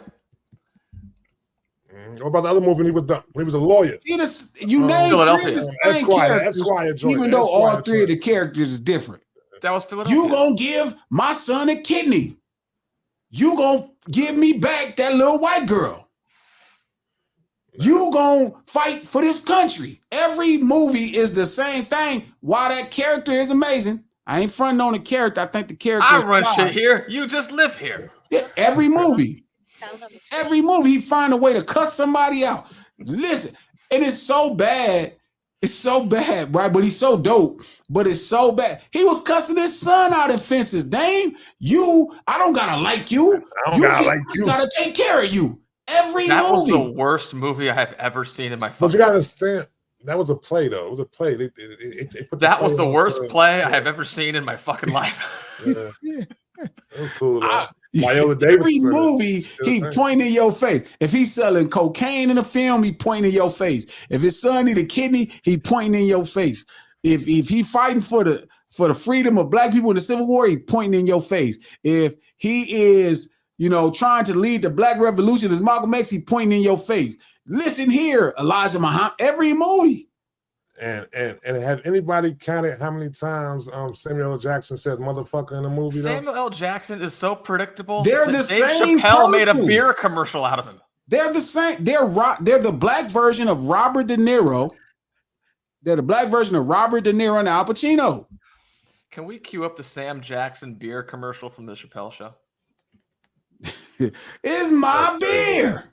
What about the other movie when he was a lawyer? You named Philadelphia. three of the same characters, joint, even though all three of joint. the characters is different. That was Philadelphia. You gonna give my son a kidney. You gonna give me back that little white girl. You gonna fight for this country. Every movie is the same thing. While that character is amazing, I ain't fronting on the character. I think the character I is run fine. shit here. You just live here. Yeah, every movie he find a way to cuss somebody out. Listen, and it's so bad. It's so bad, right? But he's so dope. But it's so bad. He was cussing his son out in Fences. Dame, I don't gotta like you. I gotta take care of you. Every that movie. was the worst movie I have ever seen in my fucking But you gotta understand, that was a play, though. It was a play. They put that was the worst play I have ever seen in my fucking life. Yeah. It was cool, though. Every movie, he pointing in your face. If he's selling cocaine in a film, he pointing in your face. If his son need a kidney, he pointing in your face. If he fighting for the freedom of black people in the Civil War, he pointing in your face. If he is, trying to lead the Black Revolution as Malcolm X, he pointing in your face. Listen here, Elijah Muhammad. Every movie. And have anybody counted how many times Samuel L. Jackson says motherfucker in a movie? Samuel L. Jackson is so predictable. They're the Dave same Chappelle made a person. beer commercial out of him. They're the same. They're the black version of Robert De Niro. They're the black version of Robert De Niro and Al Pacino. Can we cue up the Sam Jackson beer commercial from the Chappelle Show? It's my beer.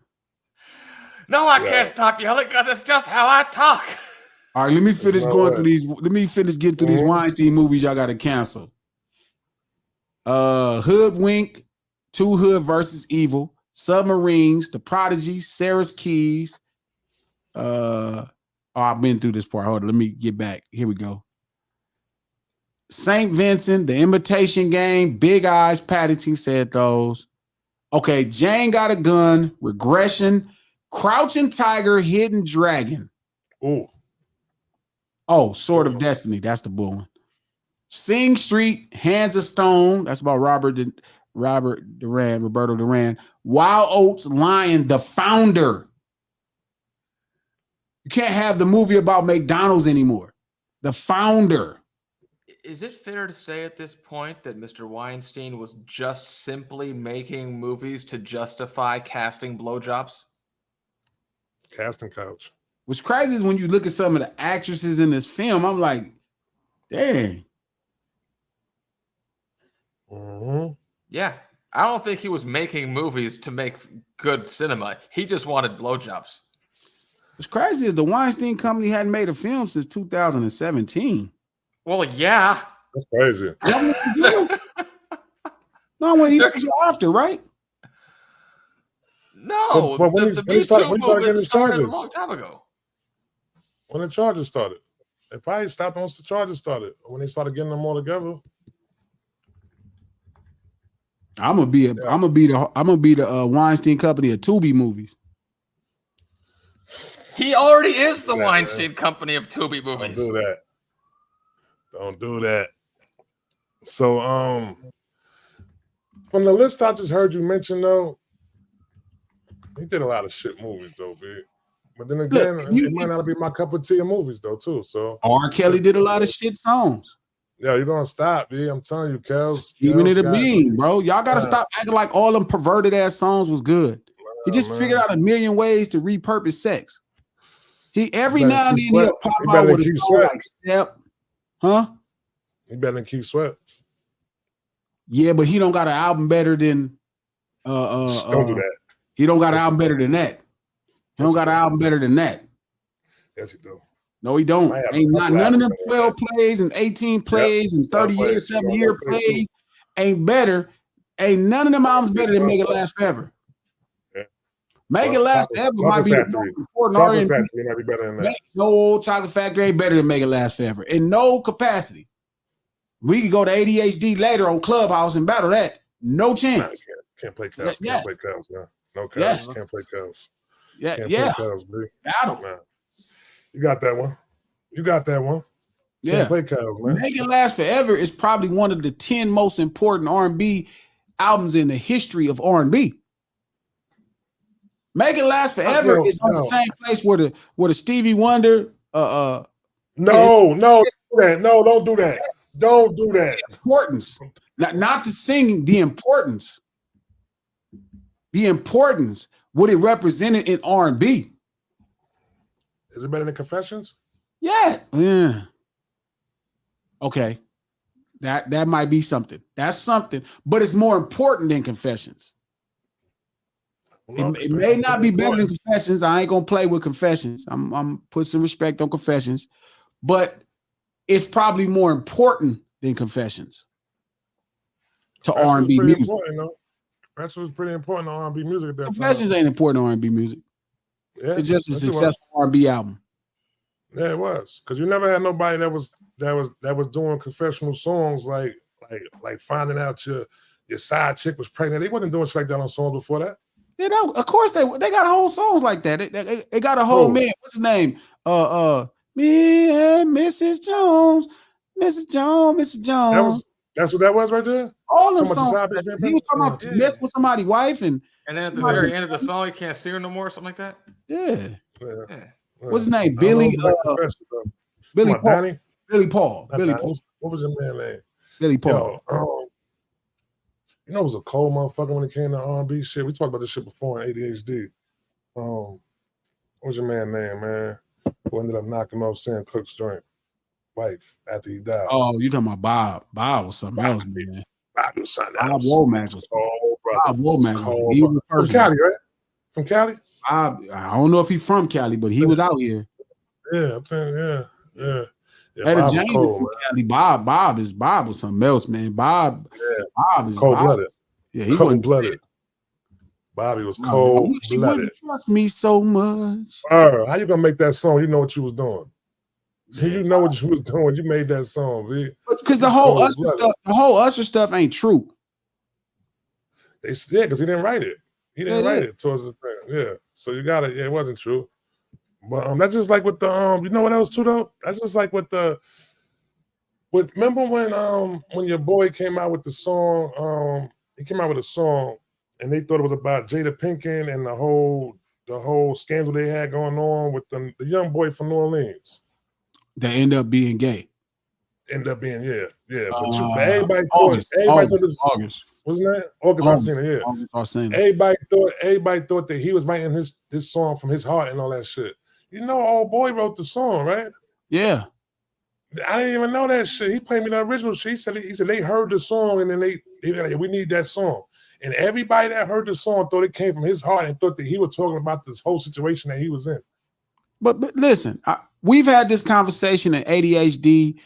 No, I can't stop yelling because it's just how I talk. All right, let me finish going through these. Let me finish getting through these Weinstein movies y'all got to cancel. Hoodwink, Two Hood versus Evil, Submarines, The Prodigy, Sarah's Keys. I've been through this part. Hold on, let me get back. Here we go. St. Vincent, The Imitation Game, Big Eyes, Paddington said those. Okay, Jane Got a Gun, Regression, Crouching Tiger, Hidden Dragon. Oh, Sword of Destiny. That's the bull one. Sing Street, Hands of Stone. That's about Roberto Duran. Wild Oats, Lion, The Founder. You can't have the movie about McDonald's anymore. The Founder. Is it fair to say at this point that Mr. Weinstein was just simply making movies to justify casting blowjobs? Casting couch. What's crazy is when you look at some of the actresses in this film, I'm like, dang. Yeah. I don't think he was making movies to make good cinema. He just wanted blowjobs. What's crazy is the Weinstein Company hadn't made a film since 2017. Well, yeah. That's crazy. No, when he was after, right? No, but when he started getting his charges a long time ago. When the charges started, they probably stopped once the charges started. When they started getting them all together. I'm gonna be the Weinstein Company of Tubi movies. He already is the Weinstein Company of Tubi movies. Don't do that. So, from the list I just heard you mention, though, he did a lot of shit movies, though, big. But then again, it might not be my cup of tea of movies, though, too. So R. Kelly did a lot of shit songs. Yeah, you're gonna stop, B. I'm telling you, Kels. Even in the bean, bro. Y'all gotta stop acting like all them perverted ass songs was good. He just figured out a million ways to repurpose sex. He every now and then he'll pop out with a song like Step. Huh? He better than Keith Sweat. Yeah, but he don't got an album better than don't do that. He don't got an album better than that. He don't got an album better than that. Yes, he do. No, he don't. Ain't not none of them 12 plays and 18 plays and 30 years, 7-year plays ain't better. Ain't none of them albums better than Make It Last Forever. Yeah. Make It Last Forever might be the most important Chocolate Factory might be better than that. No, Chocolate Factory ain't better than Make It Last Forever in no capacity. We could go to ADHD later on Clubhouse and battle that. No chance. Can't play cows. Can't play cows, man. No cows. Can't play cows. Yeah, Can't play cows, B. Battle. Man. You got that one. Yeah. Can't play cows, man. Make It Last Forever is probably one of the 10 most important R&B albums in the history of R&B. Make It Last Forever is on the same place where the Stevie Wonder No, don't do that. No, don't do that. Don't do that. Importance. Not the singing, the importance. The importance, what it represented in R&B. Is it better than Confessions? Yeah. Okay. That might be something. That's something, but it's more important than Confessions. It may not be better than Confessions. I ain't gonna play with Confessions. I'm put some respect on Confessions, but it's probably more important than Confessions to R&B music. Confessions was pretty important to R&B music at that time. Confessions ain't important to R&B music. Yeah, it's just a successful R&B album. Yeah, it was, because you never had nobody that was doing confessional songs like finding out your side chick was pregnant. They wasn't doing shit like that on songs before that. Yeah, of course they got whole songs like that. They got a whole man. What's his name? Me and Mrs. Jones, Mrs. Jones. That's what that was right there. All them songs. He was talking about mess with somebody's wife, and then at the very end of the song, you can't see her no more, or something like that. Yeah. What's his name? Billy. Billy Paul. Donnie? Billy Paul. What was his man name? Billy Paul. You know, it was a cold motherfucker when it came to R&B shit. We talked about this shit before in ADHD. What was your man name, man? Who ended up knocking off Sam Cooke's joint wife after he died? Oh, you talking about Bob? Bob was something else, man. Bob was something else. Bob Womack was cold, brother. Bob Womack. He was from Cali, right? From Cali? I don't know if he's from Cali, but he was out here. Yeah, I think, yeah. Bob James cold, Cali. Bob was something else, man. Bob is cold-blooded. Yeah, he cold-blooded. Bobby was cold-blooded. You wouldn't trust me so much. How you gonna make that song? You know what you was doing. Yeah. You know what you was doing. You made that song, B. Because the whole Usher stuff ain't true. Because he didn't write it. He didn't write it towards the thing. Yeah. So you got it. Yeah, it wasn't true. But that's just like with the you know what else too though? That's just like with remember when your boy came out with the song, he came out with a song and they thought it was about Jada Pinkett and the whole scandal they had going on with the young boy from New Orleans. They end up being gay. But everybody thought August. Wasn't that August Alsina? Yeah. August Alsina. Everybody thought that he was writing this song from his heart and all that shit. You know, old boy wrote the song, right? Yeah. I didn't even know that shit. He played me the original shit. He said they heard the song and then they like, we need that song. And everybody that heard the song thought it came from his heart and thought that he was talking about this whole situation that he was in. But listen, we've had this conversation in ADHD,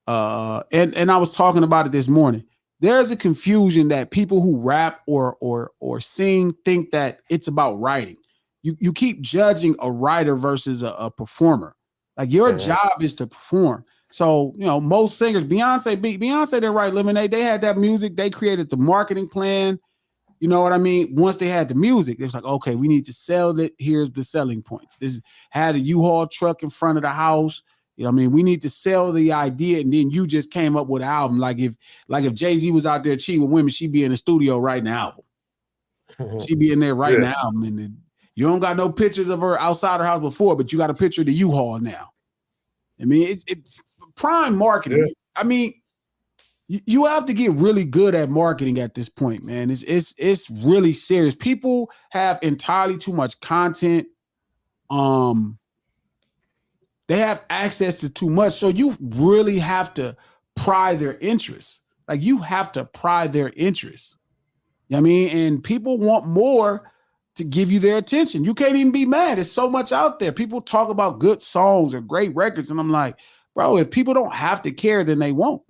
and I was talking about it this morning. There's a confusion that people who rap or sing think that it's about writing. You keep judging a writer versus a performer. Like your job is to perform. So, you know, most singers, Beyonce didn't write Lemonade. They had that music. They created the marketing plan. You know what I mean? Once they had the music, it's like, okay, we need to sell that. Here's the selling points. This had a U-Haul truck in front of the house. You know what I mean? We need to sell the idea. And then you just came up with an album. Like if Jay-Z was out there cheating with women, she'd be in the studio writing an album. She'd be in there writing an album. And you don't got no pictures of her outside her house before, but you got a picture of the U-Haul now. I mean, it's prime marketing. Yeah. I mean, you have to get really good at marketing at this point, man. It's really serious. People have entirely too much content. They have access to too much. So you really have to pry their interests. Like you have to pry their interests. You know what I mean? And people want more to give you their attention. You can't even be mad. There's so much out there. People talk about good songs or great records. And I'm like, bro, if people don't have to care, then they won't.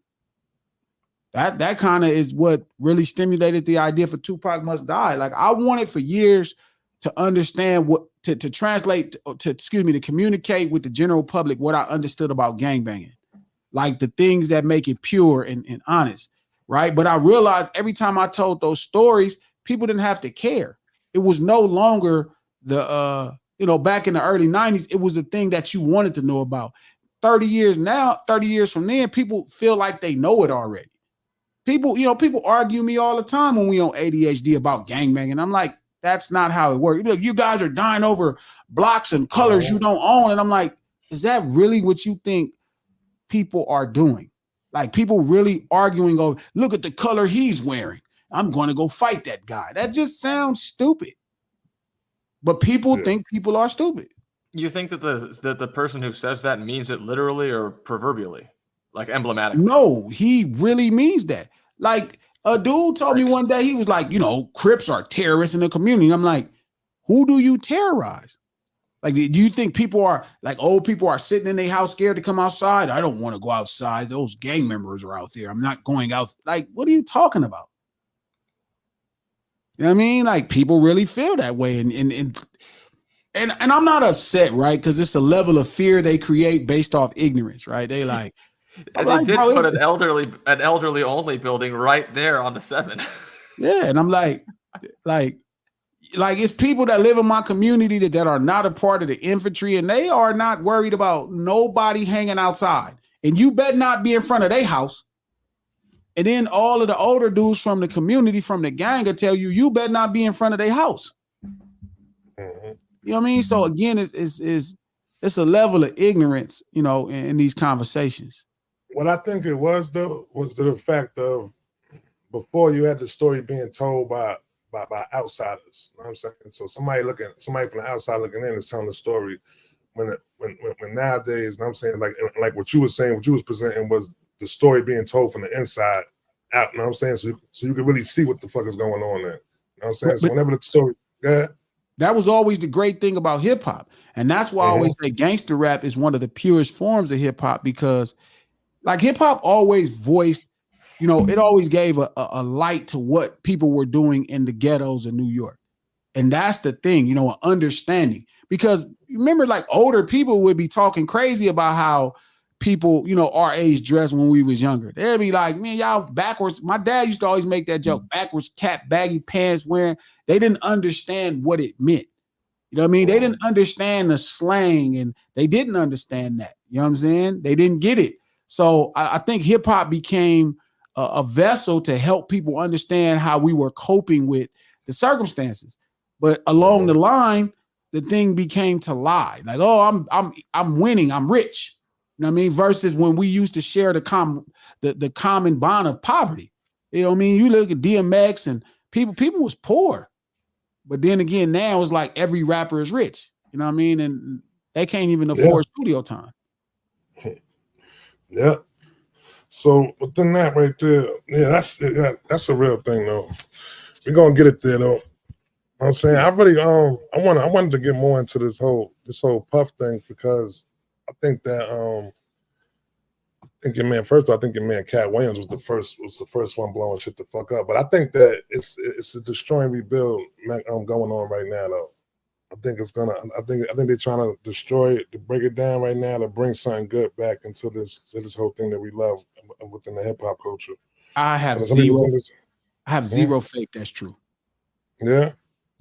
That kind of is what really stimulated the idea for Tupac Must Die. Like I wanted for years to understand what to translate to communicate with the general public what I understood about gangbanging, like the things that make it pure and honest, right? But I realized every time I told those stories, people didn't have to care. It was no longer the back in the early 90s, it was the thing that you wanted to know about. 30 years from then, people feel like they know it already. People argue me all the time when we on ADHD about gangbanging. I'm like, That's not how it works. Look, you guys are dying over blocks and colors you don't own. And I'm like, is that really what you think people are doing? Like people really arguing over, look at the color he's wearing. I'm going to go fight that guy. That just sounds stupid. But people think people are stupid. You think that the person who says that means it literally or proverbially, like emblematically? No, he really means that. Like a dude told me one day, he was like, Crips are terrorists in the community. And I'm like, who do you terrorize? Like, do you think people are like old people are sitting in their house scared to come outside? I don't want to go outside. Those gang members are out there. I'm not going out. Like, what are you talking about? You know what I mean? Like people really feel that way. And I'm not upset, right? Because it's a level of fear they create based off ignorance, right? They like, and they did put an elderly only building right there on the 7. Yeah, and I'm like it's people that live in my community that are not a part of the infantry, and they are not worried about nobody hanging outside. And you better not be in front of their house. And then all of the older dudes from the community, from the gang, will tell you better not be in front of their house. You know what I mean? So again, it's a level of ignorance, in these conversations. What I think it was though was the fact of before you had the story being told by outsiders. You know what I'm saying? So somebody from the outside looking in is telling the story. When nowadays, you know what I'm saying, like what you were saying, what you was presenting was the story being told from the inside out. You know what I'm saying? So you can really see what the fuck is going on there. You know what I'm saying? So whenever the story, that was always the great thing about hip hop. And that's why I always say gangster rap is one of the purest forms of hip hop, because like hip hop always voiced, it always gave a light to what people were doing in the ghettos of New York. And that's the thing, an understanding. Because remember, like older people would be talking crazy about how people, our age dressed when we was younger. They'd be like, man, y'all backwards. My dad used to always make that joke, backwards cap, baggy pants wearing. They didn't understand what it meant. You know what I mean? They didn't understand the slang, and they didn't understand that. You know what I'm saying? They didn't get it. So I think hip hop became a vessel to help people understand how we were coping with the circumstances. But along the line, the thing became to lie. Like, oh, I'm winning, I'm rich. You know what I mean? Versus when we used to share the common bond of poverty. You know what I mean? You look at DMX and people was poor. But then again, now it's like every rapper is rich. You know what I mean? And they can't even afford studio time. Yeah. So within that right there, that's a real thing though. We're gonna get it there though. You know what I'm saying, I really I wanted to get more into this whole Puff thing, because I think that I think your man Cat Williams was the first one blowing shit the fuck up. But I think that it's a destroy and rebuild going on right now though. I think they're trying to destroy it, to break it down right now, to bring something good back into this whole thing that we love within the hip hop culture. I have zero faith that's true. Yeah.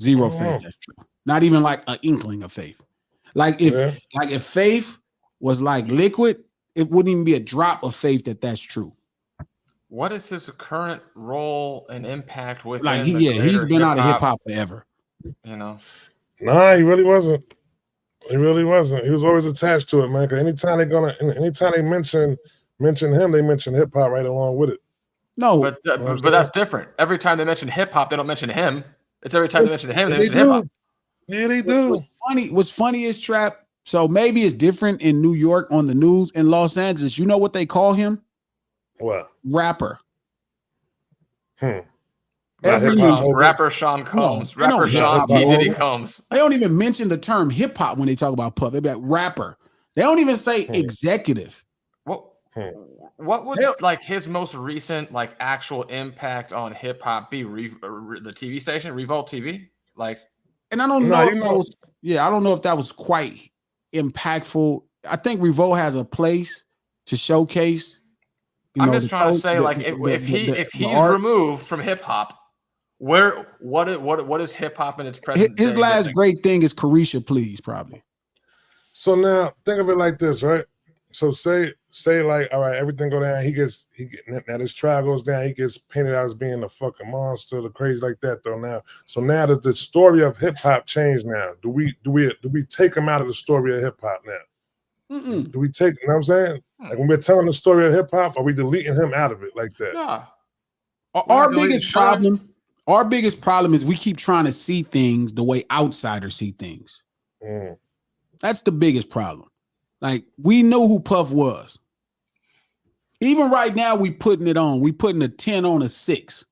Zero faith that's true. Not even like an inkling of faith. Like if faith was like liquid, it wouldn't even be a drop of faith that's true. What is his current role and impact with? Like he's been out of hip hop forever. Nah, he really wasn't. He really wasn't. He was always attached to it, man. Because anytime they mention him, they mention hip hop right along with it. No, but that's different. Every time they mention hip hop, they don't mention him. It's every time they mention him, they mention hip hop. Yeah, they do. What's funny is Trap. So maybe it's different in New York on the news. In Los Angeles, you know what they call him? What? Rapper. Rapper Sean Combs. No, rapper Sean P. Diddy Combs. They don't even mention the term hip hop when they talk about Puff. They be like rapper. They don't even say executive. What would like his most recent like actual impact on hip hop be? The TV station, Revolt TV, like. And I don't know. I don't know if that was quite impactful. I think Revolt has a place to showcase. I'm just trying to say, like, if he's removed from hip hop, what is hip hop in its present? His last great thing is Carisha Please, probably. So now think of it like this, right? So say say like, all right, everything go down. Now this trial goes down. He gets painted out as being a fucking monster, the crazy like that though. Now, so now that the story of hip hop changed now, do we take him out of the story of hip hop now? Mm-mm. Do we take? You know what I'm saying? Like when we're telling the story of hip hop, are we deleting him out of it like that? Nah. Our biggest problem is we keep trying to see things the way outsiders see things. That's the biggest problem. Like we know who Puff was. Even right now, we putting it on. We putting a 10 on a 6.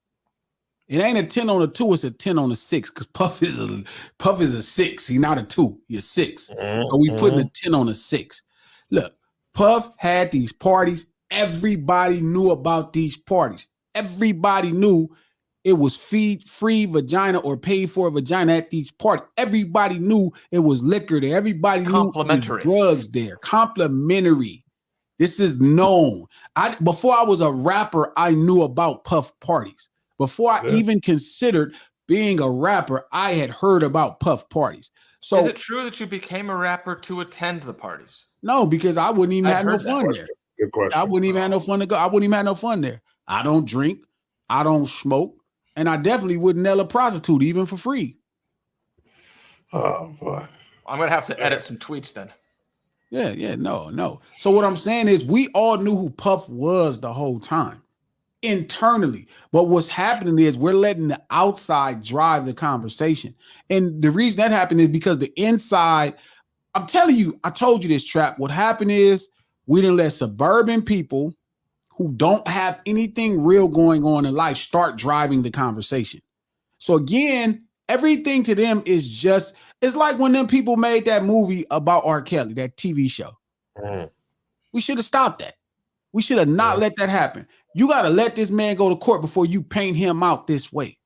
It ain't a 10 on a 2, it's a 10 on a 6 because Puff is a 6. He's not a 2, he's a 6. So we putting a 10 on a 6. Look, Puff had these parties. Everybody knew about these parties. Everybody knew it was free vagina or paid for vagina at these parties. Everybody knew it was liquor there. Everybody knew it was drugs there. Complimentary. This is known. Before I was a rapper, I knew about Puff parties. Before I even considered being a rapper, I had heard about Puff parties. So is it true that you became a rapper to attend the parties? No, because I wouldn't even have no fun there. Good question. I wouldn't even have no fun to go. I wouldn't even have no fun there. I don't drink. I don't smoke. And I definitely wouldn't nail a prostitute even for free. Oh, boy. I'm going to have to edit some tweets then. Yeah, no. So what I'm saying is we all knew who Puff was the whole time internally. But what's happening is we're letting the outside drive the conversation. And the reason that happened is because the inside, I'm telling you, I told you this, Trap. What happened is we didn't let suburban people who don't have anything real going on in life start driving the conversation. So again, everything to them is just, it's like when them people made that movie about R. Kelly, that TV show. We should have stopped that. We should have not let that happen. You got to let this man go to court before you paint him out this way.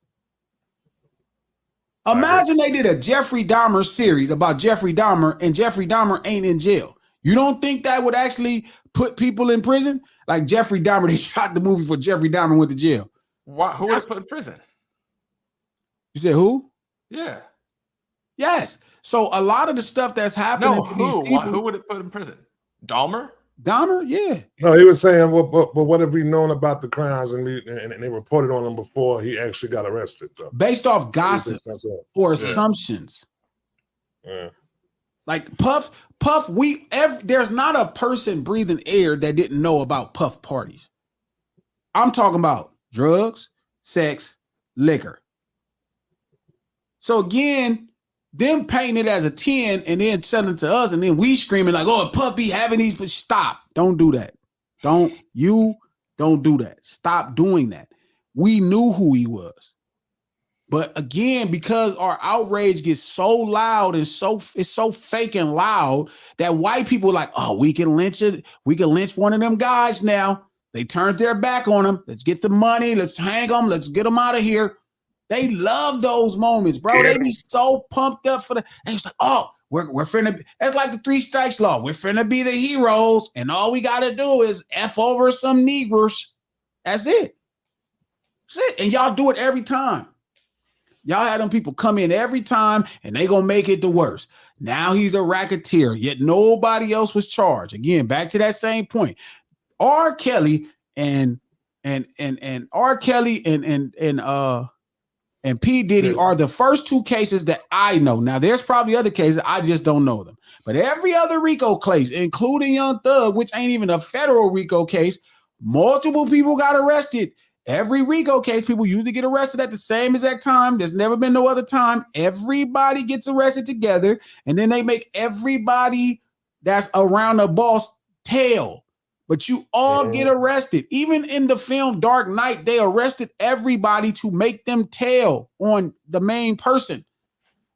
Imagine they did a Jeffrey Dahmer series about Jeffrey Dahmer and Jeffrey Dahmer ain't in jail. You don't think that would actually put people in prison? Like Jeffrey Dahmer, they shot the movie for Jeffrey Dahmer went to jail. Who would put in prison? You said who? Yeah. Yes. So a lot of the stuff that's happening. No, who would it put in prison? Dahmer? Dahmer? Yeah. No, he was saying, but what have we known about the crimes and they reported on him before he actually got arrested? Though. Based off gossip or assumptions. Yeah. Like Puff, there's not a person breathing air that didn't know about Puff parties. I'm talking about drugs, sex, liquor. So again, them painting it as a 10 and then selling to us, and then we screaming like, oh, Puff be having these, but stop. Don't do that. Don't do that. Stop doing that. We knew who he was. But again, because our outrage gets so loud and it's so fake and loud that white people are like, oh, we can lynch it. We can lynch one of them guys now. They turned their back on him. Let's get the money. Let's hang them. Let's get them out of here. They love those moments, bro. Yeah. They be so pumped up for the. And it's like, oh, we're finna. It's like the 3 strikes law. We're finna be the heroes, and all we gotta do is F over some Negroes. That's it. That's it. And y'all do it every time. Y'all had them people come in every time, and they gonna make it the worst. Now he's a racketeer, yet nobody else was charged. Again, back to that same point. R. Kelly and R. Kelly and P. Diddy are the first 2 cases that I know. Now, there's probably other cases. I just don't know them. But every other RICO case, including Young Thug, which ain't even a federal RICO case, multiple people got arrested. Every RICO case, people usually get arrested at the same exact time. There's never been no other time. Everybody gets arrested together, and then they make everybody that's around the boss tail. But you all get arrested. Even in the film Dark Knight, they arrested everybody to make them tail on the main person.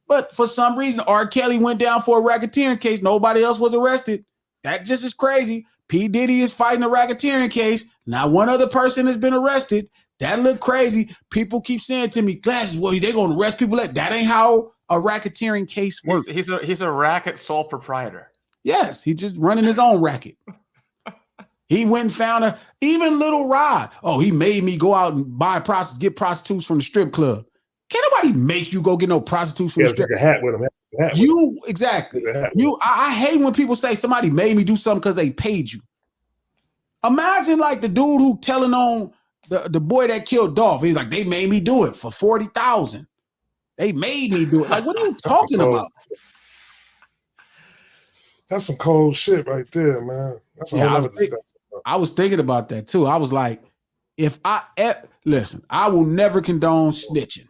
But for some reason, R. Kelly went down for a racketeering case. Nobody else was arrested. That just is crazy. P. Diddy is fighting a racketeering case. Not one other person has been arrested. That look crazy. People keep saying to me, Glasses, well, they're going to arrest people. That ain't how a racketeering case works. He's a racket sole proprietor. Yes, he's just running his own racket. He went and found even Little Rod. Oh, he made me go out and get prostitutes from the strip club. Can't nobody make you go get no prostitutes from the strip club. Take a hat with him. Exactly. I hate when people say somebody made me do something because they paid you. Imagine like the dude who telling on the boy that killed Dolph. He's like, they made me do it for 40,000. They made me do it. Like, what are you talking about? That's some cold shit right there, man. That's a whole other discussion. I was thinking about that too. I was like, listen, I will never condone snitching.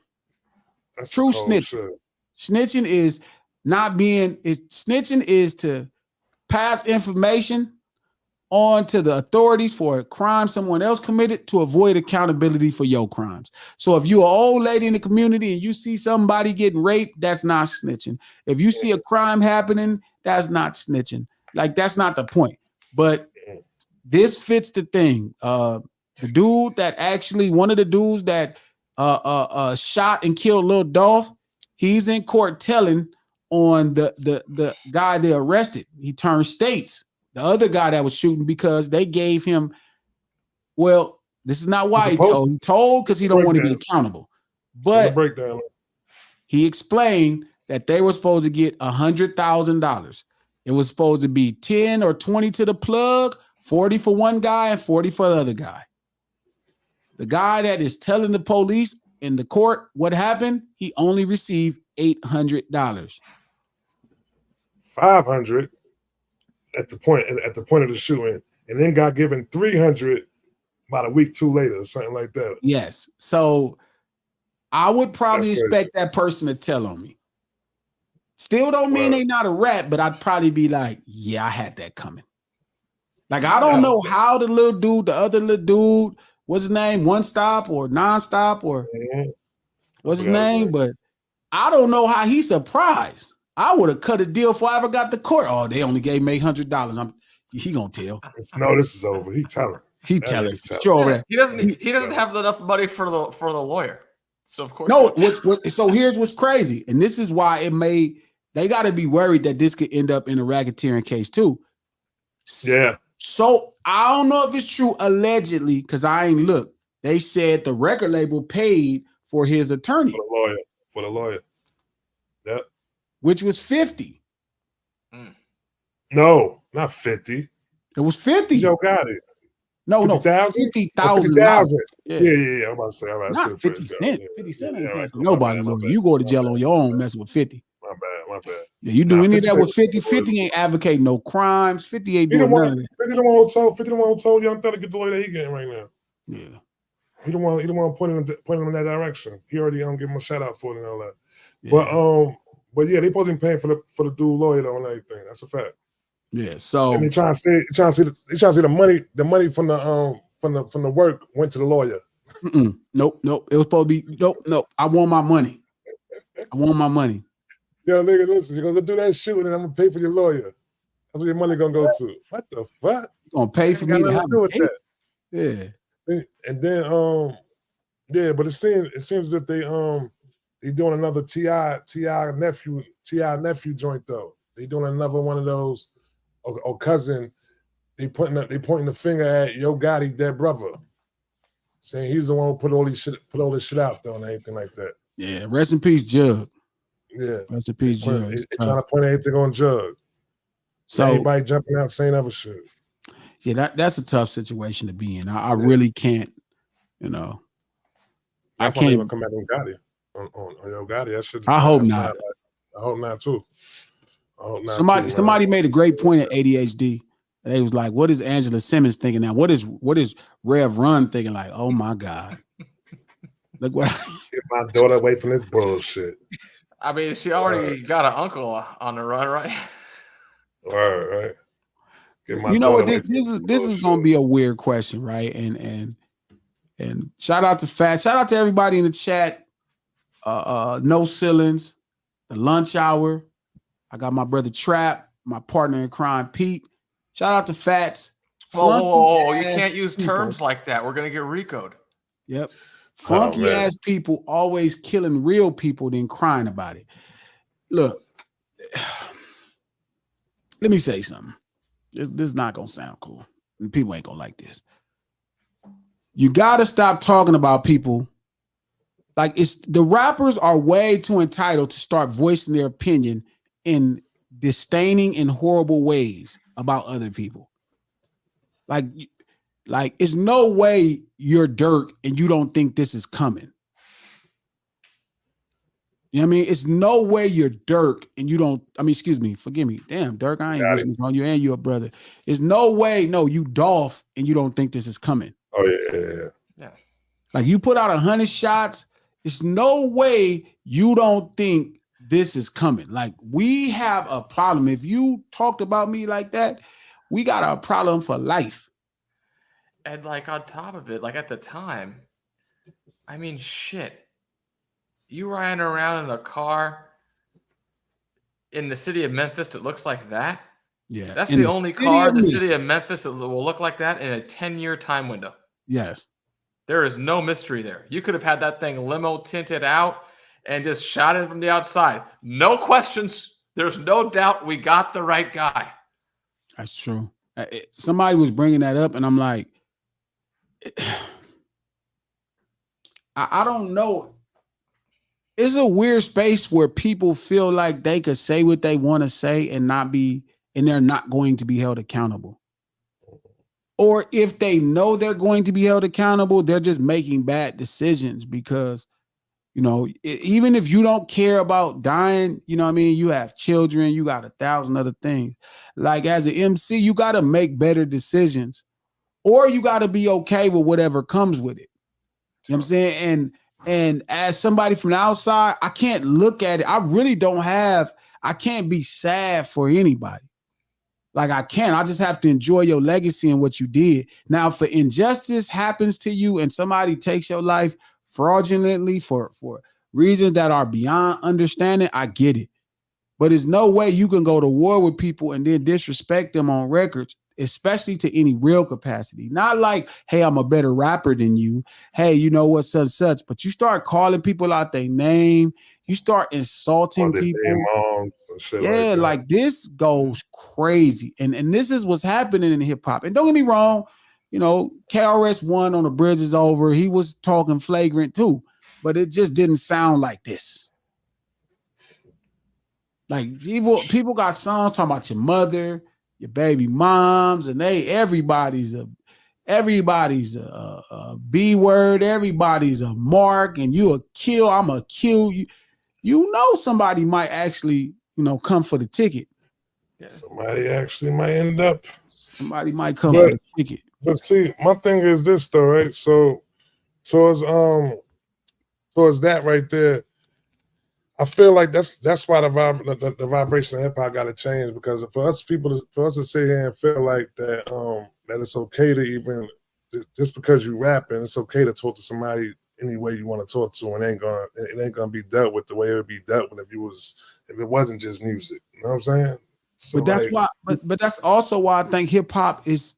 That's True snitching. Snitching is snitching is to pass information on to the authorities for a crime someone else committed to avoid accountability for your crimes. So if you're an old lady in the community and you see somebody getting raped, that's not snitching. If you see a crime happening, that's not snitching. Like, that's not the point. But this fits the thing. The dude that actually, one of the dudes that shot and killed Lil Dolph, he's in court telling on the guy they arrested. He turned states. The other guy that was shooting, because they gave him, well, this is not why he told. He told because he don't want to be accountable. But he explained that they were supposed to get $100,000. It was supposed to be 10 or 20 to the plug, 40 for one guy and 40 for the other guy. The guy that is telling the police in the court what happened, he only received $800. 500 at the point of the shooting, and then got given 300 about a week too later, or something like that. Yes. So I would probably expect that person to tell on me. Still don't mean they not a rat, but I'd probably be like, yeah, I had that coming. Like, I don't know how the little dude, the other little dude, what's his name? One Stop or Nonstop or what's his name? But I don't know how he's surprised. I would have cut a deal before I ever got to court. Oh, they only gave me $800. He gonna tell. No, this is over. He telling. He telling. He doesn't have enough money for the lawyer. So of course. No. So here's what's crazy, and this is why they got to be worried that this could end up in a racketeering case too. Yeah. So I don't know if it's true. Allegedly, because I ain't looked. They said the record label paid for his attorney. For the lawyer. Yep. Which was 50. No, not 50. It was 50. Yo got it. No, 50,000. 50,000. Yeah. I'm about to say. Not 50 cents. 50 cents ain't right. Nobody. You go to jail on your own messing with 50. My bad. Yeah, you do any of that with 50. 50 ain't advocating no crimes. 50 ain't doing nothing. 50 the one who told Young Thug to get the lawyer that he getting right now. Yeah. He don't want to put him in that direction. He already give him a shout out for it and all that. Yeah. But yeah, they supposed to be paying for the dude lawyer though and everything. That's a fact. Yeah. So and they trying to say the money from the work went to the lawyer. Nope. It was supposed to be nope. I want my money. Yo, nigga, listen, you're gonna do that shooting and I'm gonna pay for your lawyer. That's where your money gonna go to. What the fuck? You gonna pay for me to have with that? Yeah. And then but it seems as if they doing another T.I. nephew joint though. They doing another one of those or cousin. They pointing the finger at Yo Gotti, dead brother, saying he's the one who put all this shit out though and anything like that. Yeah, rest in peace, Jug. Yeah, rest in peace, Jug. They trying to point everything on Jug. So everybody jumping out saying other shit. Yeah, that's a tough situation to be in. I really can't, I can't even come back on Gotti. On Yo Gotti. I hope not. I hope not too. Somebody made a great point at ADHD. And they was like, what is Angela Simmons thinking now? What is Rev Run thinking? Like, oh my God. Look what get my daughter away from this bullshit. I mean, she already got an uncle on the run, right? Right. You know what? This is gonna be a weird question, right? And shout out to Fat. Shout out to everybody in the chat. No Ceilings, the lunch hour. I got my brother Trap, my partner in crime, Pete. Shout out to Fats. Whoa, you can't use terms like that. We're gonna get RICO'd. Yep. Funky ass people always killing real people, then crying about it. Look, let me say something. This is not gonna sound cool. And people ain't gonna like this. You gotta stop talking about people. Like, the rappers are way too entitled to start voicing their opinion in disdaining and horrible ways about other people. Like, Like, it's no way you're Dirk and you don't think this is coming. You know what I mean? It's no way you're Dirk and you don't, excuse me, forgive me. Damn, Dirk, I ain't wishing this on you and you a brother. There's no way, you Dolph and you don't think this is coming. Oh, yeah. Like, you put out 100 shots, there's no way you don't think this is coming. Like, we have a problem. If you talked about me like that, we got a problem for life. And like on top of it, like at the time, I mean, shit. You riding around in a car in the city of Memphis that looks like that? Yeah. That's the only car in the city of Memphis that will look like that in a 10-year time window. Yes. There is no mystery there. You could have had that thing limo tinted out and just shot it from the outside. No questions. There's no doubt we got the right guy. That's true. Somebody was bringing that up, and I'm like, I don't know. It's a weird space where people feel like they could say what they want to say and they're not going to be held accountable. Or if they know they're going to be held accountable, they're just making bad decisions because, even if you don't care about dying, you know what I mean? You have children, you got 1,000 other things. Like, as an MC, you got to make better decisions, or you got to be okay with whatever comes with it. You know what I'm saying? And as somebody from the outside, I can't look at it. I can't be sad for anybody. Like, I can't. I just have to enjoy your legacy and what you did. Now, if injustice happens to you and somebody takes your life fraudulently for reasons that are beyond understanding, I get it. But there's no way you can go to war with people and then disrespect them on records, especially to any real capacity. Not like, hey, I'm a better rapper than you. Hey, you know what, such. But you start calling people out their name. You start insulting people. Moms and shit like this goes crazy. And this is what's happening in hip hop. And don't get me wrong, KRS-One on the Bridge Is Over, he was talking flagrant too, but it just didn't sound like this. Like, people got songs talking about your mother, your baby moms, and everybody's a B word, everybody's a mark, and you a kill, I'm a kill you. Somebody might actually, come for the ticket. Yeah. Somebody actually might end up. Somebody might come for the ticket. But see, my thing is this though, right? So towards that right there, I feel like that's why the vibration of hip hop got to change, because for us to sit here and feel like that it's okay to even, just because you rapping, it's okay to talk to somebody any way you want to talk to, and it ain't gonna be dealt with the way it would be dealt with if it wasn't just music. You know what I'm saying? So but that's why. But that's also why I think hip hop is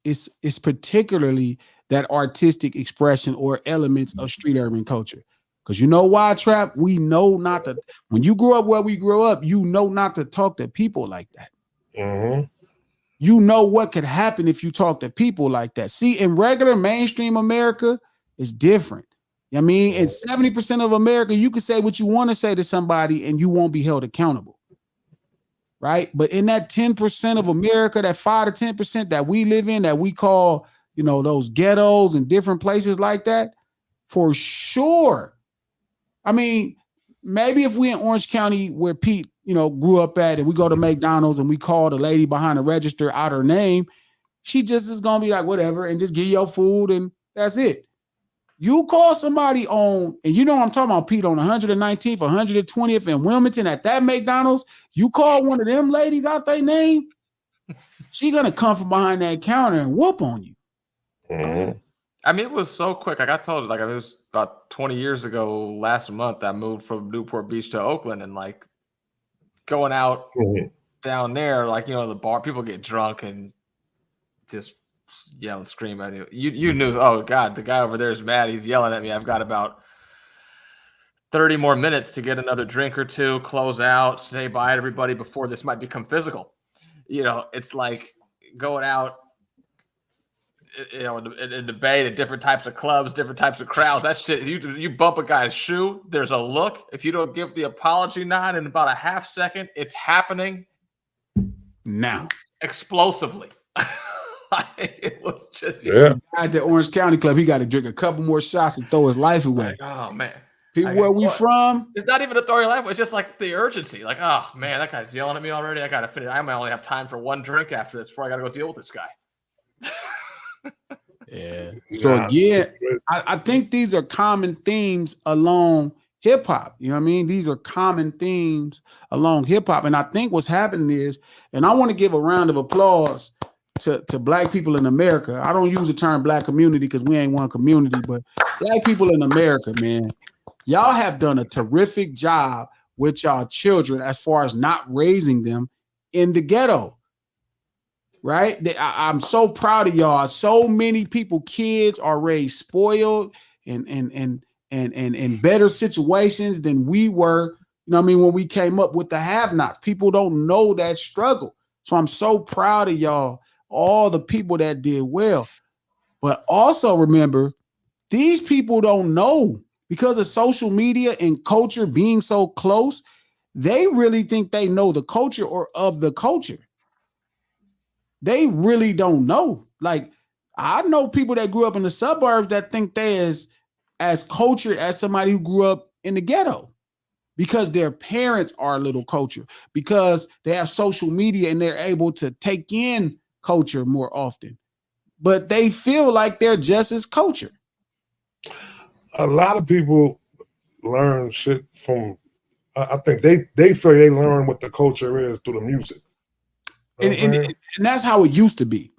particularly that artistic expression or elements of street urban culture. Because you know why, Trap? We know not to. When you grew up where we grew up, you know not to talk to people like that. Mm-hmm. You know what could happen if you talk to people like that. See, in regular mainstream America, it's different. I mean, in 70% of America, you can say what you want to say to somebody and you won't be held accountable. Right? But in that 10% of America, that 5 to 10% that we live in, that we call, those ghettos and different places like that, for sure. I mean, maybe if we in Orange County where Pete, grew up at, and we go to McDonald's and we call the lady behind the register out her name, she just is going to be like, whatever, and just give your food and that's it. You call somebody on, and you know what I'm talking about, Pete, on 119th, 120th in Wilmington at that McDonald's, you call one of them ladies out their name, she going to come from behind that counter and whoop on you. Mm-hmm. I mean, it was so quick. Like I told you, it was about 20 years ago last month, I moved from Newport Beach to Oakland, and like going out down there, like, the bar, people get drunk and just yell and scream at you. You knew, oh God, the guy over there is mad. He's yelling at me. I've got about 30 more minutes to get another drink or two, close out, say bye to everybody before this might become physical. It's like going out, in the Bay, the different types of clubs, different types of crowds. That shit, you bump a guy's shoe, there's a look. If you don't give the apology nod in about a half second, it's happening now, explosively. It was just At the Orange County Club, he got to drink a couple more shots and throw his life away. like, oh man. People, where we from? It's not even a throw your life. It's just like the urgency. Like, oh man, that guy's yelling at me already. I gotta finish. I might only have time for one drink after this before I gotta go deal with this guy. Yeah. So again, I think these are common themes along hip hop. You know what I mean? These are common themes along hip hop. And I think what's happening is, and I want to give a round of applause to Black people in America. I don't use the term Black community because we ain't one community, but Black people in America, man, y'all have done a terrific job with y'all children as far as not raising them in the ghetto. Right? I'm so proud of y'all. So many people, kids are raised spoiled and in better situations than we were. You know what I mean? When we came up with the have-nots, people don't know that struggle. So I'm so proud of y'all, all the people that did well. But also remember, these people don't know because of social media and culture being so close. They really think they know the culture or of the culture. They really don't know. Like, I know people that grew up in the suburbs that think they as cultured as somebody who grew up in the ghetto because their parents are a little culture, because they have social media and they're able to take in culture more often. But they feel like they're just as cultured. A lot of people learn shit from, I think they feel they learn what the culture is through the music. And that's how it used to be.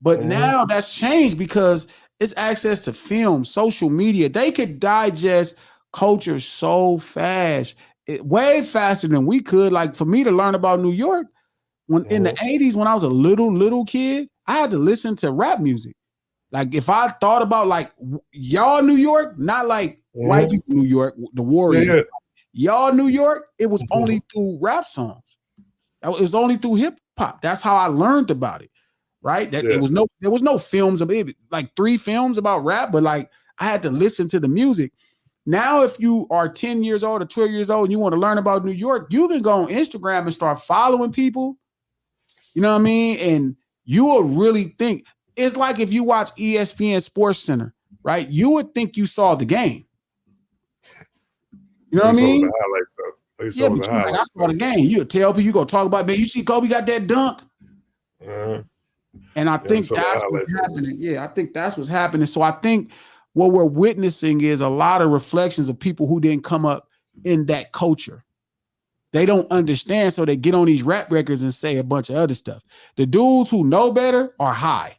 But now that's changed because it's access to film, social media. They could digest culture so fast, way faster than we could. Like for me to learn about New York, when in the 80s, when I was a little kid, I had to listen to rap music. Like if I thought about like y'all New York, not like white people New York, the Warriors. Y'all New York, it was only through rap songs. It was only through hip hop. That's how I learned about it, right? That there was no films of it, like 3 films about rap, but like I had to listen to the music. Now, if you are 10 years old or 12 years old and you want to learn about New York, you can go on Instagram and start following people. You know what I mean? And you will really think it's like if you watch ESPN Sports Center, right? You would think you saw the game. You know what I mean? The highlights, though. Yeah, but like, I saw the game. You tell people, you go talk about, man, you see Kobe got that dunk. And I think that's what's happening. Yeah, I think that's what's happening. So I think what we're witnessing is a lot of reflections of people who didn't come up in that culture. They don't understand, so they get on these rap records and say a bunch of other stuff. The dudes who know better are high.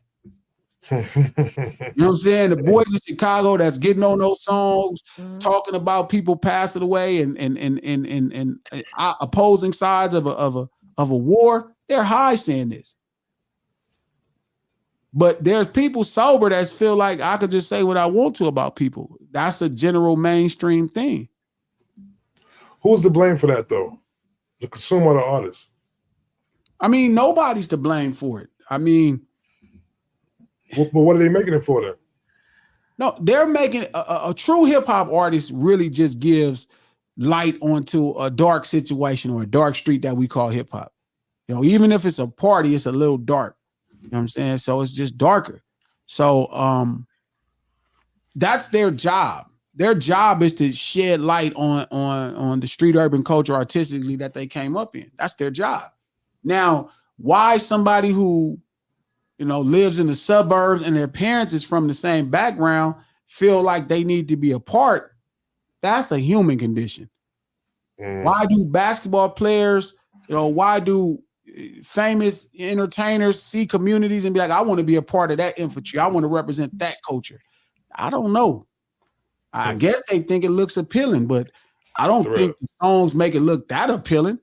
You know what I'm saying? The boys in Chicago that's getting on those songs, talking about people passing away and opposing sides of a war, they're high saying this. But there's people sober that feel like I could just say what I want to about people. That's a general mainstream thing. Who's to blame for that, though? The consumer or the artist? I mean, nobody's to blame for it. I mean, but what are they making it for then? No, they're making a true hip hop artist really just gives light onto a dark situation or a dark street that we call hip hop. You know, even if it's a party, it's a little dark. You know what I'm saying? So it's just darker. So that's their job. Their job is to shed light on the street urban culture artistically that they came up in. That's their job. Now, why somebody who, you know, lives in the suburbs and their parents is from the same background feel like they need to be apart, that's a human condition. Why do basketball players, you know, why do famous entertainers see communities and be like, I want to be a part of that infantry. I want to represent that culture. I don't know. I guess they think it looks appealing, but I don't think the songs make it look that appealing.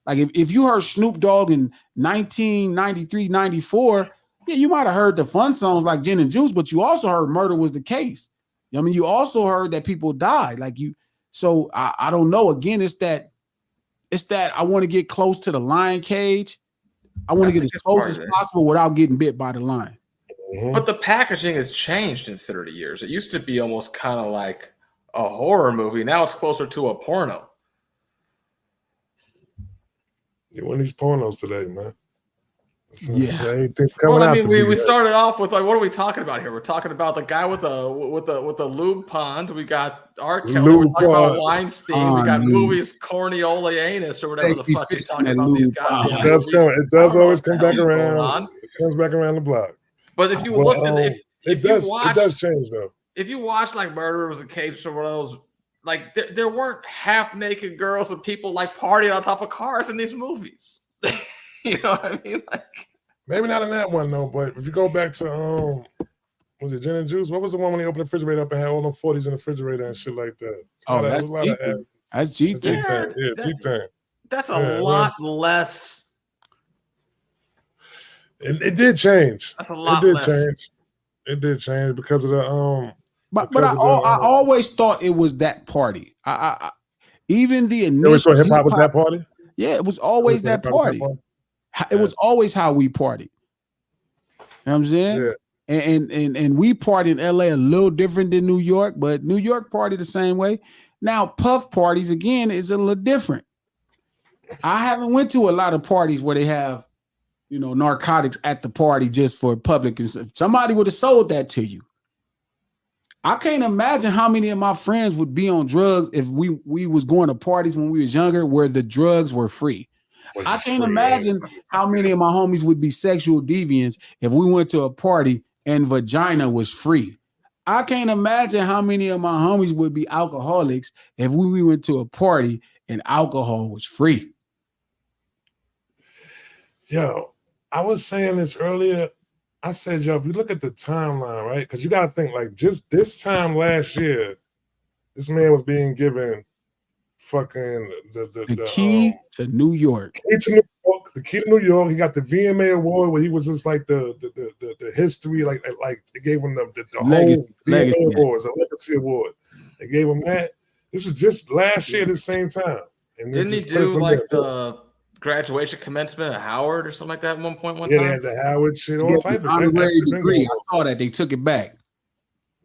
Like if you heard Snoop Dogg in 1993, 94, yeah, you might have heard the fun songs like Gin and Juice, but you also heard Murder Was the Case. You know what I mean? You also heard that people died. Like you, so I don't know. Again, it's that I want to get close to the lion cage. I want to get as close as possible without getting bit by the lion. But the packaging has changed in 30 years. It used to be almost kind of like a horror movie. Now it's closer to a porno. You want these pornos today, man. So anything's coming well, I out mean, to be we right. started off with like, what are we talking about here? We're talking about the guy with the lube pond. We got R. Kelly. We're Lube talking about pond. Weinstein. We got movies, Corniola Anus, or whatever the Sexy fuck he's fish in talking that about these lube pond. goddamn It does movies. come. It does know always what the come back hell's going around. on. It comes back around the block. But if you Well, looked at if you it watched, does change though. if you watch like Murder Was a Case or one of those, like there weren't half naked girls and people like partying on top of cars in these movies. You know what I mean? Like Maybe not in that one though. But if you go back to was it Gin and Juice? What was the one when they opened the refrigerator up and had all them 40s in the refrigerator and shit like that? That's G-Thing. That's G-Thing. Yeah, G-Thing. That's a lot less. It did change. That's a lot less. It did change because of the But I always thought it was that party. I even the initial. You thought hip hop was that party? Yeah, it was always that party. It was always how we party. You know what I'm saying? Yeah. And we party in LA a little different than New York, but New York party the same way. Now Puff parties again is a little different. I haven't went to a lot of parties where they have, narcotics at the party just for public. If somebody would have sold that to you. I can't imagine how many of my friends would be on drugs if we was going to parties when we was younger where the drugs were free. I can't imagine how many of my homies would be sexual deviants if we went to a party and vagina was free. I can't imagine how many of my homies would be alcoholics if we went to a party and alcohol was free. Yo, I was saying this earlier. I said, yo, if you look at the timeline, right? Because you got to think, like, just this time last year, this man was being given fucking the key to New York. The key to New York. He got the VMA award where he was just like the history, like they gave him the whole VMA awards, a legacy award. They gave him that. This was just last year at the same time. And didn't he do like the graduation commencement at Howard or something like that at one time? Yeah, there's a Howard shit, all type of honorary degree. I saw that they took it back.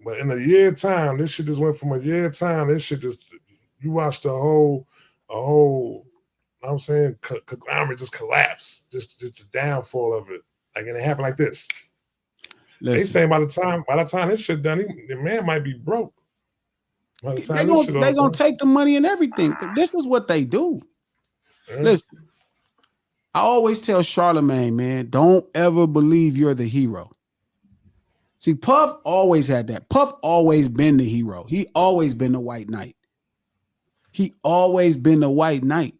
But in a year time, this shit just went from a year time. This shit just you watched a whole. I'm saying conglomerate just collapse, just the downfall of it. Like, and it happened like this. Listen, they saying by the time this shit done, the man might be broke. By the time they're gonna take the money and everything. This is what they do. Yeah. Listen, I always tell Charlemagne, man, don't ever believe you're the hero. See, Puff always had that. Puff always been the hero. He always been the white knight. He always been the white knight.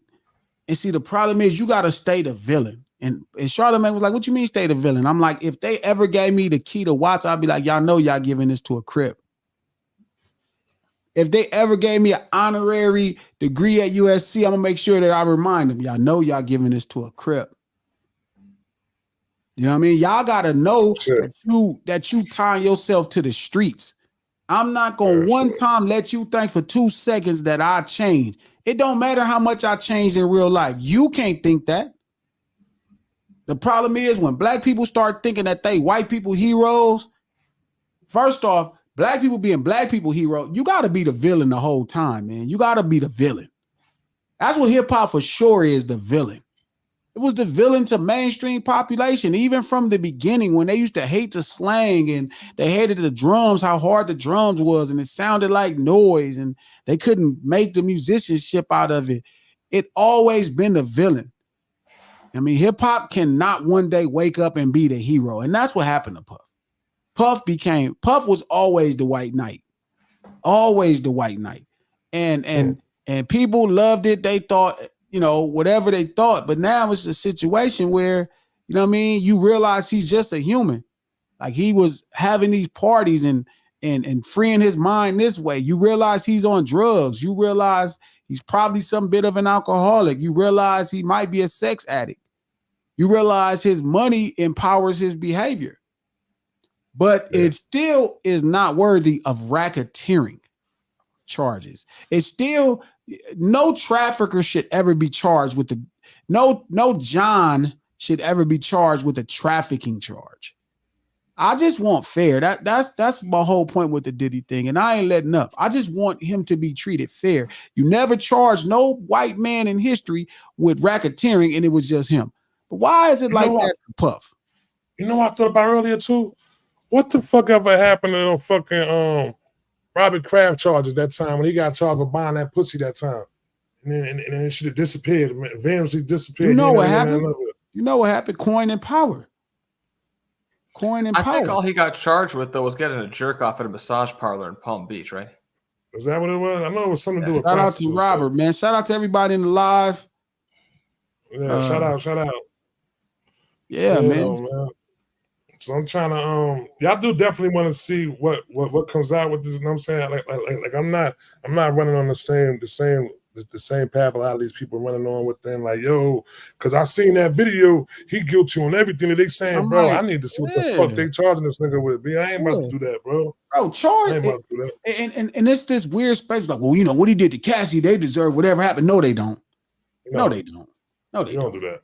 And see, the problem is you got to stay the villain. And Charlemagne was like, what you mean stay the villain? I'm like, if they ever gave me the key to Watts, I'd be like, y'all know y'all giving this to a Crip. If they ever gave me an honorary degree at USC, I'm going to make sure that I remind them, y'all know y'all giving this to a Crip. You know what I mean? Y'all got to know that you tying yourself to the streets. I'm not going to one time let you think for 2 seconds that I changed. It don't matter how much I changed in real life. You can't think that. The problem is when black people start thinking that they white people heroes, first off, black people being black people hero, you got to be the villain the whole time, man. You got to be the villain. That's what hip hop for sure is, the villain. It was the villain to mainstream population, even from the beginning when they used to hate the slang and they hated the drums, how hard the drums was, and it sounded like noise and they couldn't make the musicianship out of it. It always been the villain. I mean, hip hop cannot one day wake up and be the hero. And that's what happened to Puff. Puff was always the white knight. Always the white knight. And people loved it. They thought, whatever they thought. But now it's a situation where, you know what I mean? You realize he's just a human. Like, he was having these parties and freeing his mind this way. You realize he's on drugs. You realize he's probably some bit of an alcoholic. You realize he might be a sex addict. You realize his money empowers his behavior. But it still is not worthy of racketeering charges. It's still, no trafficker should ever be charged with no John should ever be charged with a trafficking charge. I just want fair. That's my whole point with the Diddy thing, and I ain't letting up. I just want him to be treated fair. You never charged no white man in history with racketeering, and it was just him. But why is it You like know what? that for Puff? You know what I thought about earlier too? What the fuck ever happened to them fucking Robert Kraft charges that time when he got charged for buying that pussy that time? And then it should have disappeared. Eventually disappeared. You know what happened? You know what happened? Coin and power. Coin and power. I think all he got charged with though was getting a jerk off at a massage parlor in Palm Beach, right? Is that what it was? I know it was something to do with shout out to Robert, man. Shout out to everybody in the live. Yeah, shout out. Yeah, man. So I'm trying to y'all do definitely want to see what comes out with this. You know what I'm saying? Like I'm not running on the same path a lot of these people running on with them, like, yo, because I seen that video, he guilty on everything that they saying, bro. I need to see what the fuck they charging this nigga with. I ain't about to do that, bro. Bro, charge. And it's this weird space, like, well, you know what he did to Cassie, they deserve whatever happened. No, they don't. No, they don't. No, they don't do that.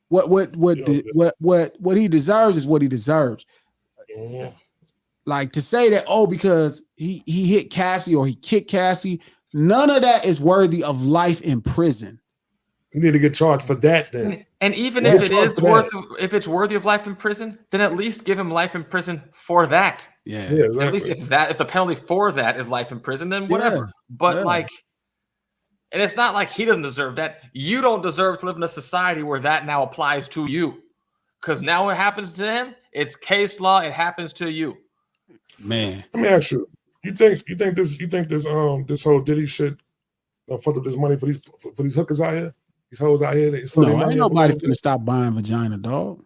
What he deserves is what he deserves. Mm-hmm. Like to say that, oh, because he hit Cassie or he kicked Cassie, none of that is worthy of life in prison. You need to get charged for that then. And even if it is if it's worthy of life in prison, then at least give him life in prison for that. Yeah, exactly. At least if the penalty for that is life in prison, then whatever. But and it's not like he doesn't deserve that. You don't deserve to live in a society where that now applies to you. Because now what happens to him, it's case law, it happens to you. Man. Let me ask you. You think this whole Diddy shit fucked up this money for these hookers out here? These hoes out here? No, ain't nobody finna stop buying vagina, dog.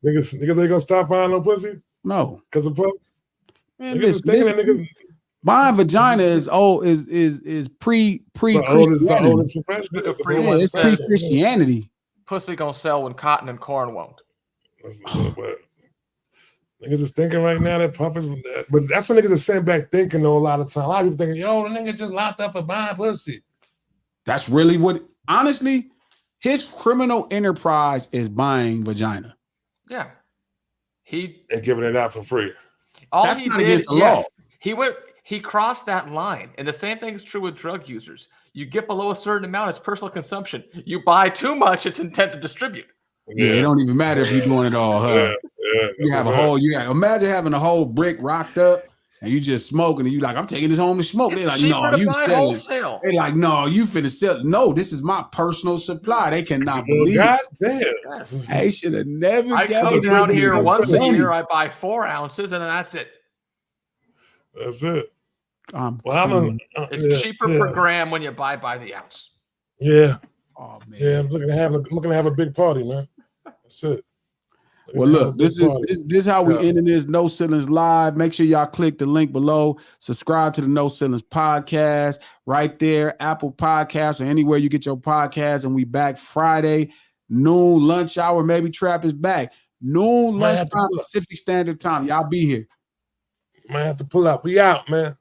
Niggas they gonna stop buying no pussy? No. Because of Puff? Man, listen, buying vagina is pre-Christianity. The oldest profession. It's pre-Christianity. Pussy gonna sell when cotton and corn won't. Niggas is thinking right now that Puff is, but that's what niggas are sitting back thinking though a lot of time. A lot of people thinking, yo, the nigga just locked up for buying pussy. That's really what, honestly, his criminal enterprise is buying vagina. Yeah. And giving it out for free. All he did, yes, he crossed that line. And the same thing is true with drug users. You get below a certain amount, it's personal consumption. You buy too much, it's intent to distribute. Yeah, it don't even matter if you're doing it all, huh? You have imagine having a whole brick rocked up and you just smoking and you like, I'm taking this home to smoke. It's They're like, cheaper no, to you buy selling. wholesale. They're like, no, you finna sell. No, this is my personal supply. They cannot believe God it. damn. They should have never. I come down here once a year. I buy 4 ounces and then that's it. That's it. It's cheaper per gram when you buy by the ounce. Yeah. Oh man. Yeah, I'm looking to have a big party, man. That's it. Well, look, this is how we ending this No Ceilings Live. Make sure y'all click the link below. Subscribe to the No Ceilings podcast right there, Apple Podcasts or anywhere you get your podcasts. And we back Friday, noon, lunch hour. Maybe Trap is back. Noon, lunchtime, Pacific Standard Time. Y'all be here. Might have to pull up. We out, man.